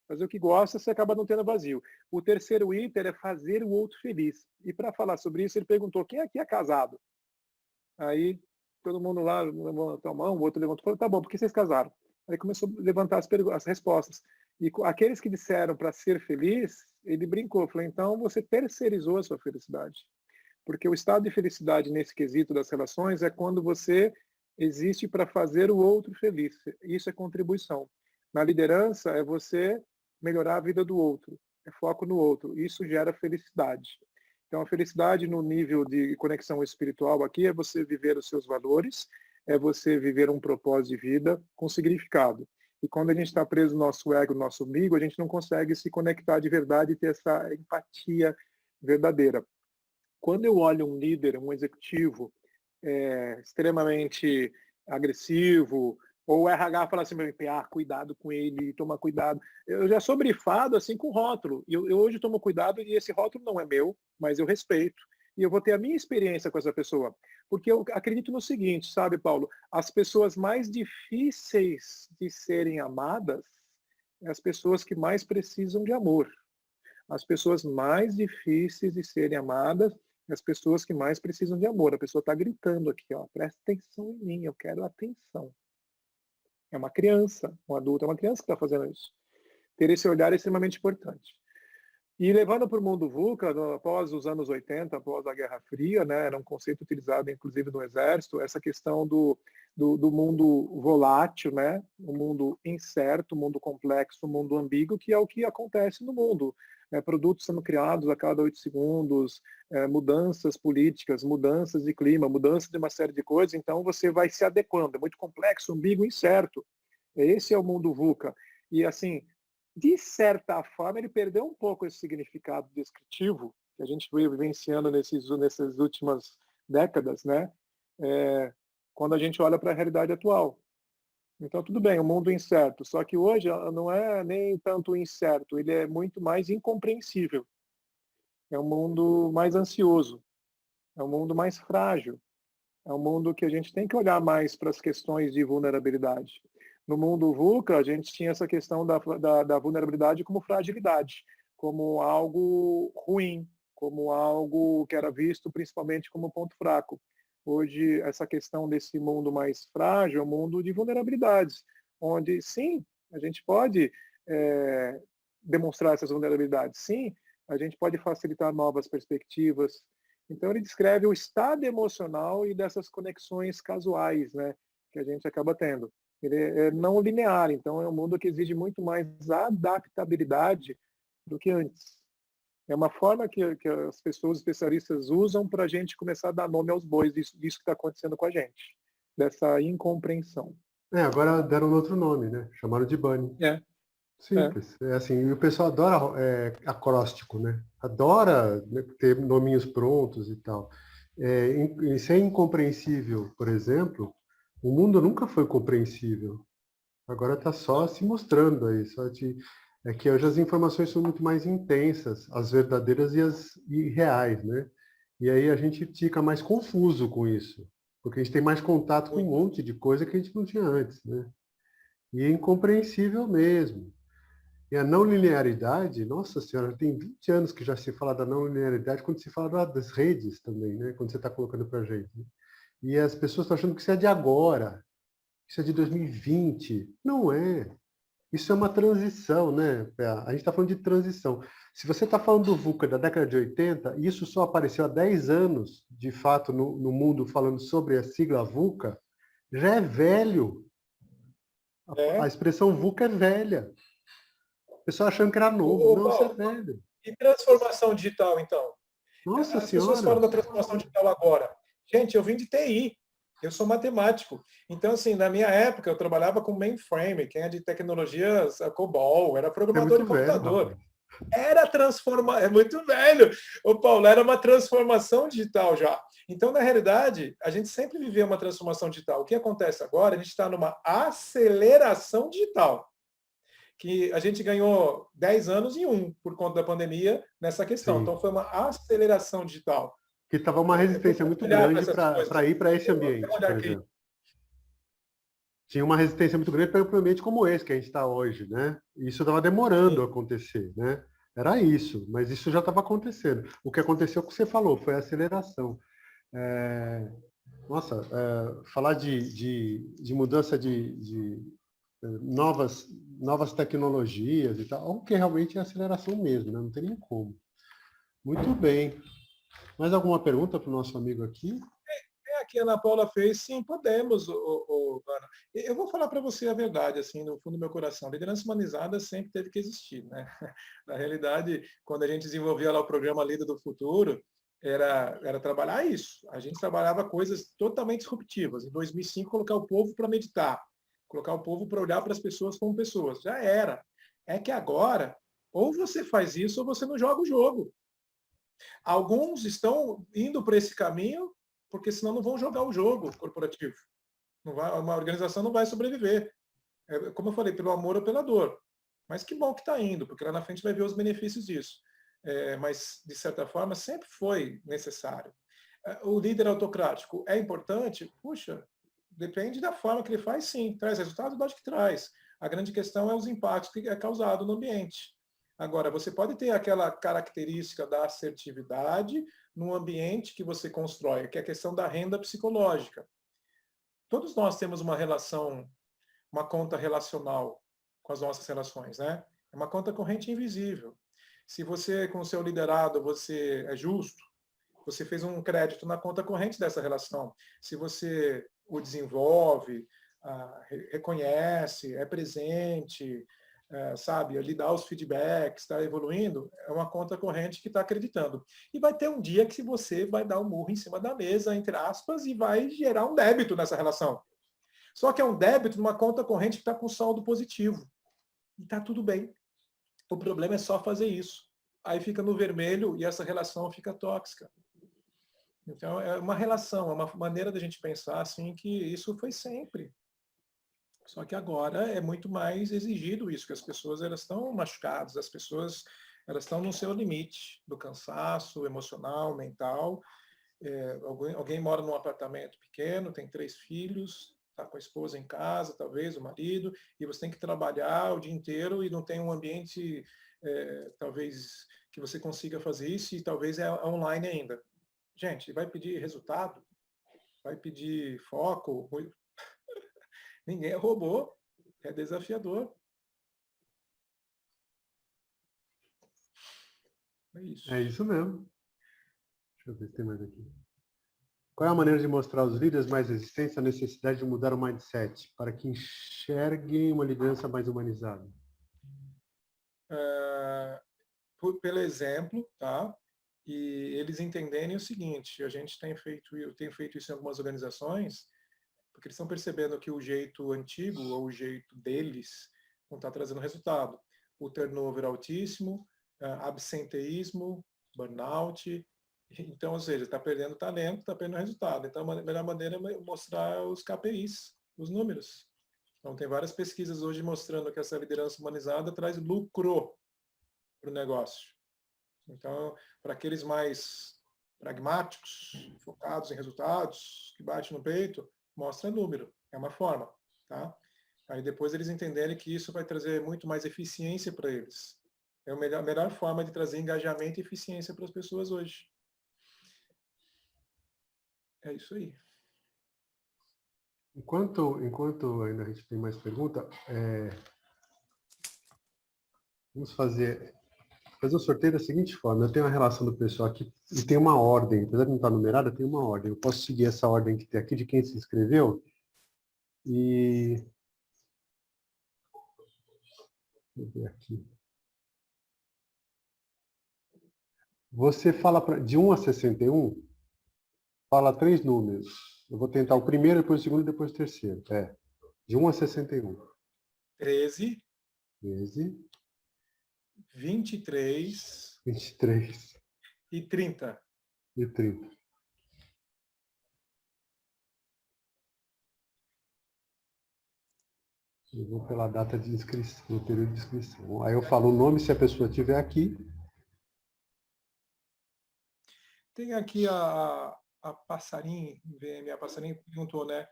Fazer o que gosta, você acaba não tendo vazio. O terceiro item é fazer o outro feliz. E para falar sobre isso, ele perguntou: quem aqui é casado? Aí todo mundo lá levantou a mão, o outro levantou e falou: tá bom, por que vocês casaram? Aí começou a levantar as respostas. E aqueles que disseram para ser feliz, ele brincou, falou: então você terceirizou a sua felicidade. Porque o estado de felicidade nesse quesito das relações é quando você existe para fazer o outro feliz. Isso é contribuição. Na liderança é você melhorar a vida do outro, é foco no outro. Isso gera felicidade. Então, a felicidade no nível de conexão espiritual aqui é você viver os seus valores, é você viver um propósito de vida com significado. E quando a gente está preso no nosso ego, no nosso umbigo, a gente não consegue se conectar de verdade e ter essa empatia verdadeira. Quando eu olho um líder, um executivo extremamente agressivo, ou o RH fala assim: cuidado com ele, toma cuidado. Eu já sou brifado assim com rótulo. Eu hoje tomo cuidado e esse rótulo não é meu, mas eu respeito. E eu vou ter a minha experiência com essa pessoa. Porque eu acredito no seguinte, sabe, Paulo? As pessoas mais difíceis de serem amadas são as pessoas que mais precisam de amor. As pessoas mais difíceis de serem amadas são as pessoas que mais precisam de amor. A pessoa está gritando aqui, ó: presta atenção em mim, eu quero atenção. É uma criança, um adulto é uma criança que está fazendo isso. Ter esse olhar é extremamente importante. E levando para o mundo VUCA, após os anos 80, após a Guerra Fria, né, era um conceito utilizado inclusive no Exército, essa questão do mundo volátil, né, o mundo incerto, o mundo complexo, o mundo ambíguo, que é o que acontece no mundo. Produtos sendo criados a cada 8 segundos, mudanças políticas, mudanças de clima, mudanças de uma série de coisas, então você vai se adequando. É muito complexo, ambíguo, incerto. Esse é o mundo VUCA. E assim, de certa forma, ele perdeu um pouco esse significado descritivo que a gente veio vivenciando nessas últimas décadas, né? Quando a gente olha para a realidade atual. Então, tudo bem, o mundo incerto, só que hoje não é nem tanto incerto, ele é muito mais incompreensível. É um mundo mais ansioso, é um mundo mais frágil, é um mundo que a gente tem que olhar mais para as questões de vulnerabilidade. No mundo VUCA, a gente tinha essa questão da vulnerabilidade como fragilidade, como algo ruim, como algo que era visto principalmente como ponto fraco. Hoje, essa questão desse mundo mais frágil é um mundo de vulnerabilidades, onde, sim, a gente pode demonstrar essas vulnerabilidades. Sim, a gente pode facilitar novas perspectivas. Então, ele descreve o estado emocional e dessas conexões casuais, né, que a gente acaba tendo. Ele é não linear, então é um mundo que exige muito mais adaptabilidade do que antes. É uma forma que as pessoas especialistas usam para a gente começar a dar nome aos bois disso que está acontecendo com a gente, dessa incompreensão. Agora deram outro nome, né? Chamaram de bunny. Simples. Assim, e o pessoal adora acróstico, né? Adora, né, ter nominhos prontos e tal. Isso é incompreensível, por exemplo. O mundo nunca foi compreensível. Agora está só se mostrando aí. É que hoje as informações são muito mais intensas, as verdadeiras e as irreais, né? E aí a gente fica mais confuso com isso, porque a gente tem mais contato com um monte de coisa que a gente não tinha antes, né? E é incompreensível mesmo. E a não linearidade, nossa senhora, tem 20 anos que já se fala da não linearidade, quando se fala das redes também, né? Quando você está colocando para a gente. Né? E as pessoas estão achando que isso é de agora, isso é de 2020. Não é. Isso é uma transição, né? A gente está falando de transição. Se você está falando do VUCA da década de 80, isso só apareceu há 10 anos, de fato, no mundo, falando sobre a sigla VUCA, já é velho. A expressão VUCA é velha. O pessoal achando que era novo. Não, isso é velho. E transformação digital, então? Nossa As Senhora! pessoas falam da transformação digital agora. Gente, eu vim de TI. Eu sou matemático. Então, assim, na minha época, eu trabalhava com mainframe. Quem é de tecnologias, COBOL, era programador de computador. Era transforma, é muito velho. O Paulo era uma transformação digital já. Então, na realidade, a gente sempre viveu uma transformação digital. O que acontece agora? A gente está numa aceleração digital, que a gente ganhou 10 anos em um por conta da pandemia nessa questão. Sim. Então, foi uma aceleração digital. Que estava uma resistência muito grande para ir para esse ambiente, por exemplo. Tinha uma resistência muito grande para ir para um ambiente como esse que a gente está hoje, né? E isso estava demorando a acontecer, né? Era isso, mas isso já estava acontecendo. O que aconteceu, o que você falou, foi a aceleração. Falar de mudança de novas tecnologias e tal, o que realmente é aceleração mesmo, né? Não tem nem como. Muito bem. Mais alguma pergunta para o nosso amigo aqui? Que a Ana Paula fez, sim, podemos, Ana. Eu vou falar para você a verdade, assim, no fundo do meu coração. A liderança humanizada sempre teve que existir, né? Na realidade, quando a gente desenvolvia lá o programa Líder do Futuro, era trabalhar isso. A gente trabalhava coisas totalmente disruptivas. Em 2005, colocar o povo para meditar, colocar o povo para olhar para as pessoas como pessoas. Já era. É que agora, ou você faz isso, ou você não joga o jogo. Alguns estão indo para esse caminho, porque senão não vão jogar o jogo corporativo. Uma organização não vai sobreviver. Como eu falei, pelo amor ou pela dor. Mas que bom que está indo, porque lá na frente vai ver os benefícios disso. Mas, de certa forma, sempre foi necessário. O líder autocrático é importante? Puxa, depende da forma que ele faz, sim. Traz resultado? Lógico que traz. A grande questão é os impactos que é causado no ambiente. Agora, você pode ter aquela característica da assertividade num ambiente que você constrói, que é a questão da renda psicológica. Todos nós temos uma relação, uma conta relacional com as nossas relações, né? É uma conta corrente invisível. Se você, com o seu liderado, você é justo, você fez um crédito na conta corrente dessa relação. Se você o desenvolve, reconhece, é presente, sabe, lhe dá os feedbacks, está evoluindo, é uma conta corrente que está acreditando. E vai ter um dia que você vai dar um murro em cima da mesa, entre aspas, e vai gerar um débito nessa relação. Só que é um débito numa conta corrente que está com saldo positivo. E está tudo bem. O problema é só fazer isso. Aí fica no vermelho e essa relação fica tóxica. Então, é uma relação, é uma maneira da gente pensar assim que isso foi sempre. Só que agora é muito mais exigido isso, que as pessoas elas estão machucadas, as pessoas elas estão no seu limite do cansaço emocional, mental. Alguém mora num apartamento pequeno, tem 3 filhos, está com a esposa em casa, talvez, o marido, e você tem que trabalhar o dia inteiro e não tem um ambiente, talvez, que você consiga fazer isso, e talvez é online ainda. Gente, vai pedir resultado? Vai pedir foco? Ninguém é robô, é desafiador. É isso. É isso mesmo. Deixa eu ver se tem mais aqui. Qual é a maneira de mostrar aos líderes mais resistentes a necessidade de mudar o mindset para que enxerguem uma liderança mais humanizada? Pelo exemplo, tá? E eles entenderem o seguinte: eu tenho feito isso em algumas organizações, porque eles estão percebendo que o jeito antigo, ou o jeito deles, não está trazendo resultado. O turnover altíssimo, absenteísmo, burnout. Então, ou seja, está perdendo talento, está perdendo resultado. Então, a melhor maneira é mostrar os KPIs, os números. Então, tem várias pesquisas hoje mostrando que essa liderança humanizada traz lucro para o negócio. Então, para aqueles mais pragmáticos, focados em resultados, que batem no peito, mostra número, é uma forma, tá? Aí depois eles entenderem que isso vai trazer muito mais eficiência para eles. É a melhor forma de trazer engajamento e eficiência para as pessoas hoje. É isso aí. Enquanto ainda a gente tem mais pergunta, vamos fazer um sorteio da seguinte forma. Eu tenho uma relação do pessoal aqui e tem uma ordem. Apesar de não estar numerada, tem uma ordem. Eu posso seguir essa ordem que tem aqui de quem se inscreveu. E... deixa eu ver aqui. Você fala de 1 a 61, fala 3 números. Eu vou tentar o primeiro, depois o segundo e depois o terceiro. De 1 a 61. 13. 13. 23 23 e 30. e 30. Eu vou pela data de inscrição, no período de inscrição. Aí eu falo o nome se a pessoa estiver aqui. Tem aqui a Passarim, a Passarim perguntou, né?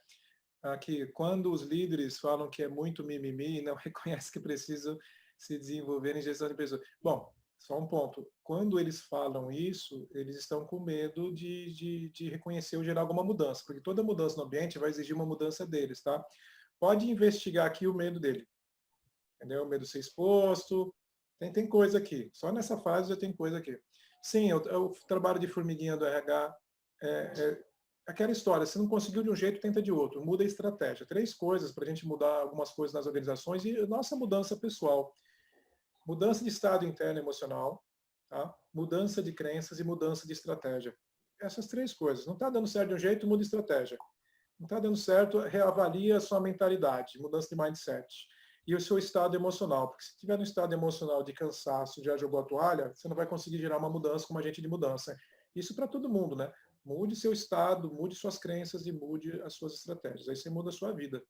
Que quando os líderes falam que é muito mimimi e não reconhece que precisam se desenvolver em gestão de pessoas. Bom, só um ponto. Quando eles falam isso, eles estão com medo de reconhecer ou gerar alguma mudança, porque toda mudança no ambiente vai exigir uma mudança deles, tá? Pode investigar aqui o medo dele. Entendeu? O medo de ser exposto. Tem coisa aqui. Só nessa fase já tem coisa aqui. Sim, o trabalho de formiguinha do RH aquela história, se não conseguiu de um jeito, tenta de outro. Muda a estratégia. 3 coisas para a gente mudar algumas coisas nas organizações e nossa mudança pessoal. Mudança de estado interno emocional, tá? Mudança de crenças e mudança de estratégia. Essas 3 coisas. Não está dando certo de um jeito, muda a estratégia. Não está dando certo, reavalia a sua mentalidade, mudança de mindset. E o seu estado emocional. Porque se tiver no estado emocional de cansaço, já jogou a toalha, você não vai conseguir gerar uma mudança como agente de mudança. Isso para todo mundo, né? Mude seu estado, mude suas crenças e mude as suas estratégias. Aí você muda a sua vida.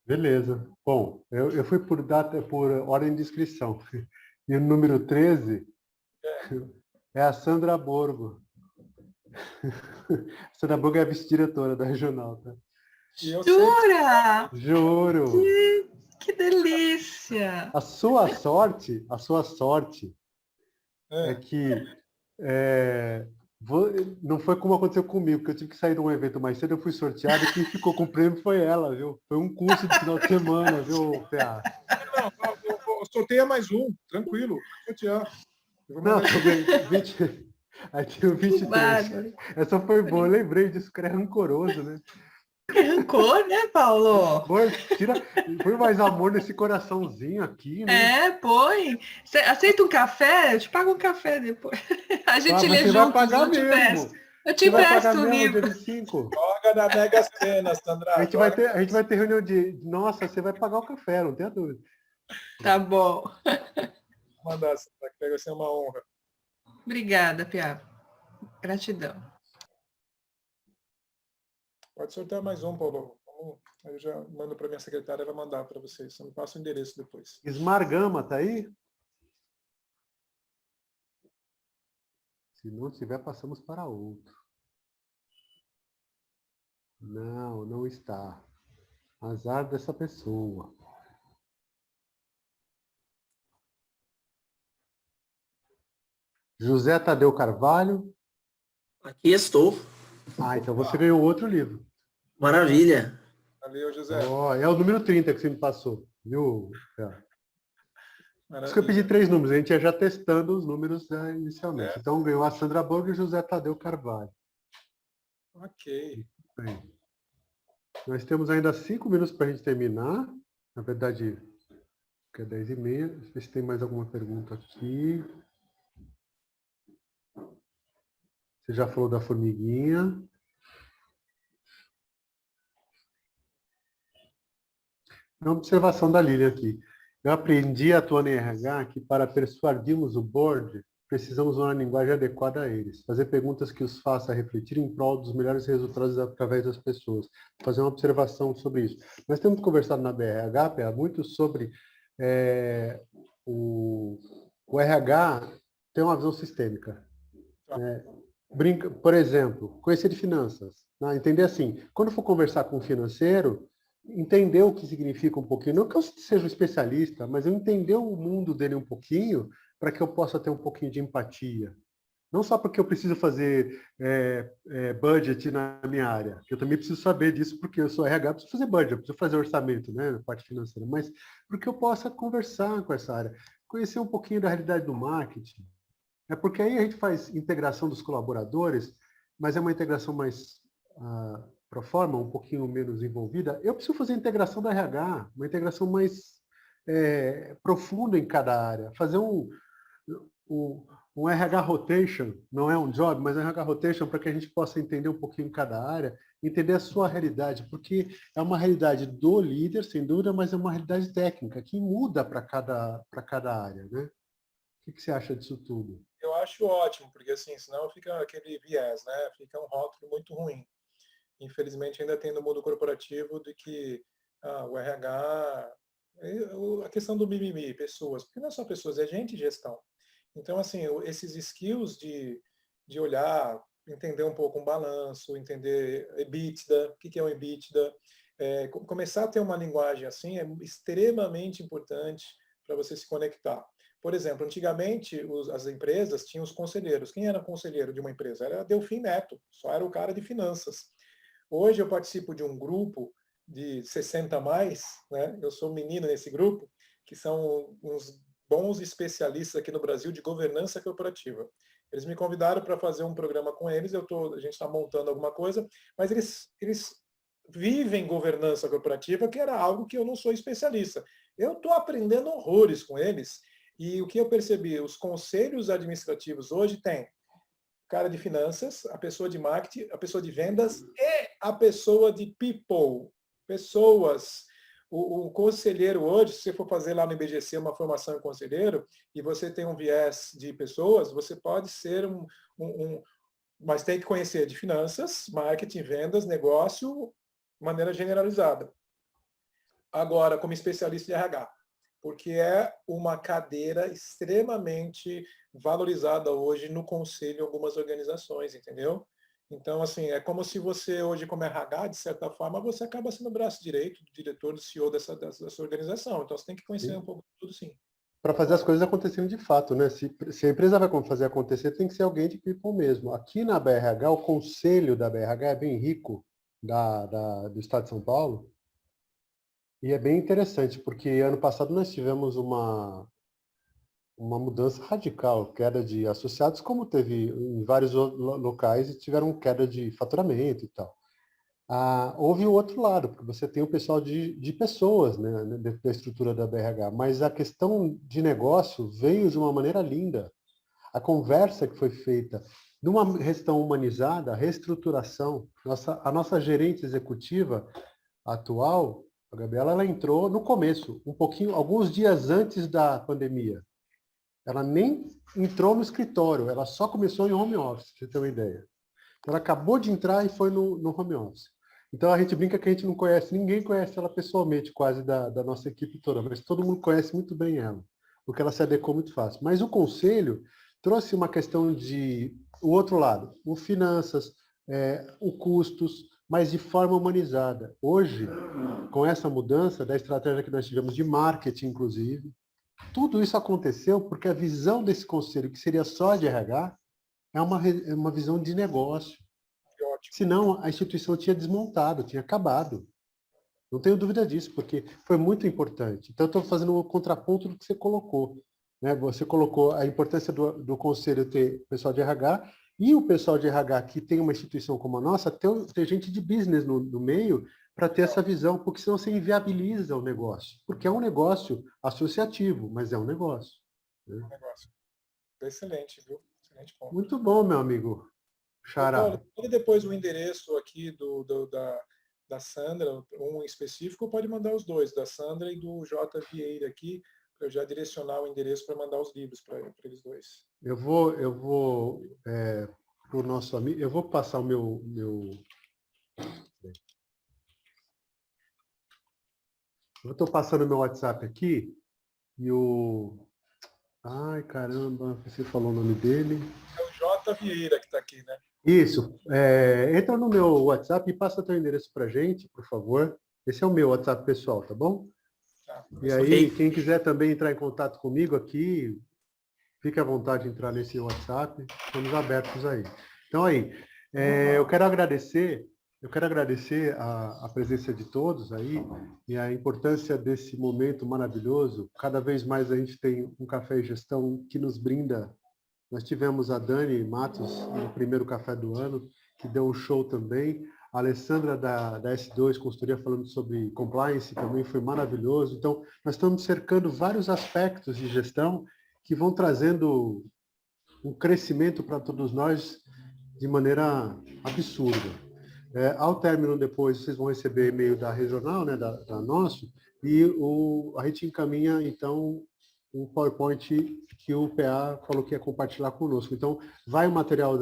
Beleza. Bom, eu fui por data, por ordem de inscrição. E o número 13 é a Sandra Borgo. A Sandra Borgo é a vice-diretora da regional, tá? Jura? Juro! Que delícia! A sua sorte é que não foi como aconteceu comigo, porque eu tive que sair de um evento mais cedo, eu fui sorteado e quem ficou com o prêmio foi ela, viu? Foi um curso de final de semana, viu, PA? Não, sorteia mais um, tranquilo, sortear. Não, 20, aí tinha o 23. Essa foi boa, eu lembrei disso, que era rancoroso, né? Que rancor, né, Paulo? Põe mais amor nesse coraçãozinho aqui, né? Põe. Você aceita um café? Eu te pago um café depois. A gente lê juntos, eu te empresto. Eu te empresto o livro. Joga na Mega Sena, Sandra. A gente vai ter reunião de... Nossa, você vai pagar o café, não tenha dúvida. Tá bom. Vou mandar, Sandra, que vai ser uma honra. Obrigada, Pia. Gratidão. Pode sortear mais um, Paulo. Eu já mando para minha secretária, vai mandar para vocês. Só me passa o endereço depois. Esmargama, tá aí? Se não tiver, passamos para outro. Não está. Azar dessa pessoa. José Tadeu Carvalho. Aqui estou. Então você ganhou outro livro. Maravilha. Valeu, José. É o número 30 que você me passou, viu? Por isso que eu pedi 3 números, a gente ia já testando os números inicialmente. Então ganhou a Sandra Borgo e José Tadeu Carvalho. Ok. Bem, nós temos ainda 5 minutos para a gente terminar. Na verdade, que é 10h30. Deixa eu ver se tem mais alguma pergunta aqui. Você já falou da formiguinha. Uma observação da Lilian aqui. Eu aprendi atuando em RH que para persuadirmos o board, precisamos usar uma linguagem adequada a eles. Fazer perguntas que os faça refletir em prol dos melhores resultados através das pessoas. Fazer uma observação sobre isso. Nós temos conversado na BRH, muito sobre o RH ter uma visão sistêmica. Por exemplo, conhecer de finanças. Entender assim, quando for conversar com o financeiro, entender o que significa um pouquinho, não que eu seja um especialista, mas eu entender o mundo dele um pouquinho para que eu possa ter um pouquinho de empatia. Não só porque eu preciso fazer budget na minha área, que eu também preciso saber disso porque eu sou RH, preciso fazer budget, preciso fazer orçamento, né, na parte financeira, mas porque eu possa conversar com essa área, conhecer um pouquinho da realidade do marketing. Porque aí a gente faz integração dos colaboradores, mas é uma integração mais pro forma, um pouquinho menos envolvida. Eu preciso fazer a integração da RH, uma integração mais profunda em cada área. Fazer um RH Rotation, não é um job, mas um RH Rotation para que a gente possa entender um pouquinho cada área, entender a sua realidade, porque é uma realidade do líder, sem dúvida, mas é uma realidade técnica, que muda para cada área, né? O que você acha disso tudo? Eu acho ótimo, porque assim, senão fica aquele viés, né? Fica um rótulo muito ruim. Infelizmente, ainda tem no mundo corporativo de que o RH, a questão do mimimi, pessoas, porque não é só pessoas, é gente e gestão. Então, assim, esses skills de olhar, entender um pouco um balanço, entender EBITDA, o que é um EBITDA, começar a ter uma linguagem assim é extremamente importante para você se conectar. Por exemplo, antigamente as empresas tinham os conselheiros. Quem era conselheiro de uma empresa? Era Delfim Neto, só era o cara de finanças. Hoje eu participo de um grupo de 60 a mais, né? Eu sou menino nesse grupo, que são uns bons especialistas aqui no Brasil de governança corporativa. Eles me convidaram para fazer um programa com eles, a gente está montando alguma coisa, mas eles vivem governança corporativa, que era algo que eu não sou especialista. Eu estou aprendendo horrores com eles, e o que eu percebi, os conselhos administrativos hoje têm o cara de finanças, a pessoa de marketing, a pessoa de vendas e a pessoa de people, pessoas. O conselheiro hoje, se você for fazer lá no IBGC uma formação em conselheiro, e você tem um viés de pessoas, você pode ser mas tem que conhecer de finanças, marketing, vendas, negócio, de maneira generalizada. Agora, como especialista de RH, porque é uma cadeira extremamente valorizada hoje no conselho em algumas organizações, entendeu? Então, assim, é como se você hoje, como RH, de certa forma, você acaba sendo o braço direito do diretor, do CEO dessa organização. Então, você tem que conhecer um pouco de tudo, sim. Para fazer as coisas acontecerem de fato, né? Se a empresa vai fazer acontecer, tem que ser alguém de people mesmo. Aqui na BRH, o conselho da BRH é bem rico, do Estado de São Paulo, e é bem interessante, porque ano passado nós tivemos uma mudança radical, queda de associados, como teve em vários locais, e tiveram queda de faturamento e tal. Houve o outro lado, porque você tem o pessoal de pessoas, né, dentro da estrutura da BRH, mas a questão de negócio veio de uma maneira linda. A conversa que foi feita numa gestão humanizada, a reestruturação, a nossa gerente executiva atual, a Gabriela, ela entrou no começo, alguns dias antes da pandemia. Ela nem entrou no escritório, ela só começou em home office, pra você ter uma ideia. Então, ela acabou de entrar e foi no home office. Então, a gente brinca que a gente não conhece, ninguém conhece ela pessoalmente, quase da nossa equipe toda, mas todo mundo conhece muito bem ela, porque ela se adequou muito fácil. Mas o conselho trouxe uma questão o outro lado, o finanças, o custos, mas de forma humanizada. Hoje, com essa mudança da estratégia que nós tivemos de marketing, inclusive, tudo isso aconteceu porque a visão desse conselho, que seria só de RH, é uma visão de negócio. Senão, a instituição tinha desmontado, tinha acabado. Não tenho dúvida disso, porque foi muito importante. Então, eu estou fazendo um contraponto do que você colocou. Né? Você colocou a importância do conselho ter pessoal de RH, e o pessoal de RH que tem uma instituição como a nossa, ter gente de business no meio, para ter essa visão, porque senão você inviabiliza o negócio. Porque é um negócio associativo, mas é um negócio. Né? Um negócio. Excelente, viu? Excelente ponto. Muito bom, meu amigo Xará. Pode depois o endereço aqui da Sandra, um específico, pode mandar os dois, da Sandra e do J. Vieira aqui, para eu já direcionar o endereço para mandar os livros para eles dois. Eu vou para o nosso amigo, eu vou passar o meu eu estou passando o meu WhatsApp aqui e ai, caramba, você falou o nome dele. É o J. Vieira que está aqui, né? Isso. Entra no meu WhatsApp e passa teu endereço para a gente, por favor. Esse é o meu WhatsApp pessoal, tá bom? Tá. E aí, quem quiser também entrar em contato comigo aqui, fique à vontade de entrar nesse WhatsApp. Estamos abertos aí. Então, aí, eu quero agradecer a presença de todos aí e a importância desse momento maravilhoso. Cada vez mais a gente tem um Café e Gestão que nos brinda. Nós tivemos a Dani Matos no primeiro café do ano, que deu um show também. A Alessandra da S2 Consultoria falando sobre compliance também foi maravilhoso. Então, nós estamos cercando vários aspectos de gestão que vão trazendo um crescimento para todos nós de maneira absurda. Ao término depois, vocês vão receber e-mail da regional, né, da nosso, e a gente encaminha, então, um PowerPoint que o PA falou que ia compartilhar conosco. Então, vai o material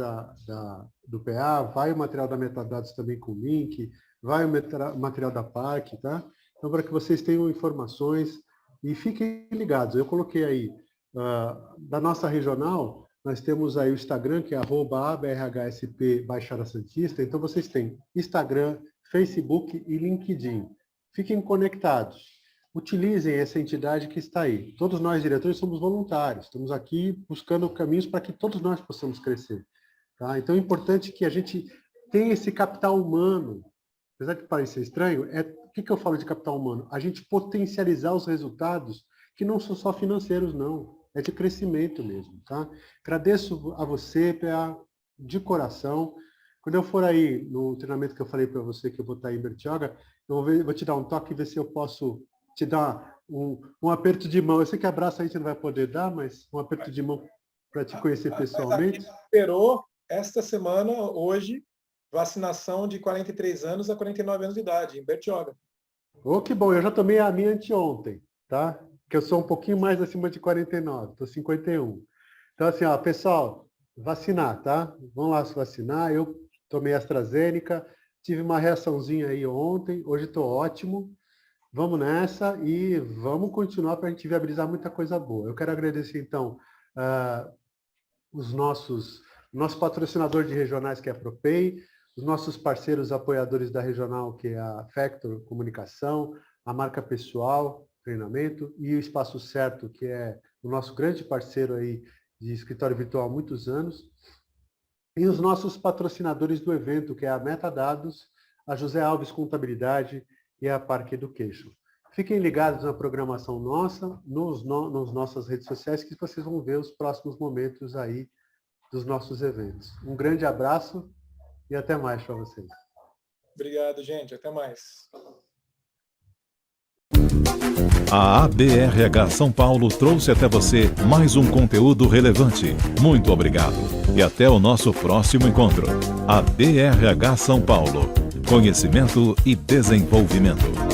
do PA, vai o material da Metadados também com link, vai o material da PARC, tá? Então, para que vocês tenham informações e fiquem ligados. Eu coloquei aí, da nossa regional, nós temos aí o Instagram, que é @abrhsp Baixada Santista. Então, vocês têm Instagram, Facebook e LinkedIn. Fiquem conectados. Utilizem essa entidade que está aí. Todos nós, diretores, somos voluntários. Estamos aqui buscando caminhos para que todos nós possamos crescer. Tá? Então, é importante que a gente tenha esse capital humano. Apesar de parecer estranho, o que eu falo de capital humano? A gente potencializar os resultados que não são só financeiros, não. É de crescimento mesmo. Tá? Agradeço a você, PA, de coração. Quando eu for aí no treinamento que eu falei para você, que eu vou estar em Bertioga, eu vou te dar um toque e ver se eu posso te dar um aperto de mão. Eu sei que abraço a gente não vai poder dar, mas um aperto de mão para te conhecer pessoalmente. Esperou esta semana, hoje, vacinação de 43 anos a 49 anos de idade, em Bertioga. Que bom, eu já tomei a minha anteontem, tá? Que eu sou um pouquinho mais acima de 49, estou 51. Então, assim, pessoal, vacinar, tá? Vamos lá se vacinar. Eu tomei AstraZeneca, tive uma reaçãozinha aí ontem, hoje estou ótimo. Vamos nessa e vamos continuar para a gente viabilizar muita coisa boa. Eu quero agradecer, então, nosso patrocinador de regionais, que é a Propay, os nossos parceiros apoiadores da regional, que é a Factor Comunicação, a Marca Pessoal, Treinamento, e o Espaço Certo, que é o nosso grande parceiro aí de escritório virtual há muitos anos, e os nossos patrocinadores do evento, que é a Metadados, a José Alves Contabilidade e a Park Education. Fiquem ligados na programação nossa, nas nossas redes sociais, que vocês vão ver os próximos momentos aí dos nossos eventos. Um grande abraço e até mais para vocês. Obrigado, gente. Até mais. A ABRH São Paulo trouxe até você mais um conteúdo relevante. Muito obrigado e até o nosso próximo encontro. ABRH São Paulo. Conhecimento e desenvolvimento.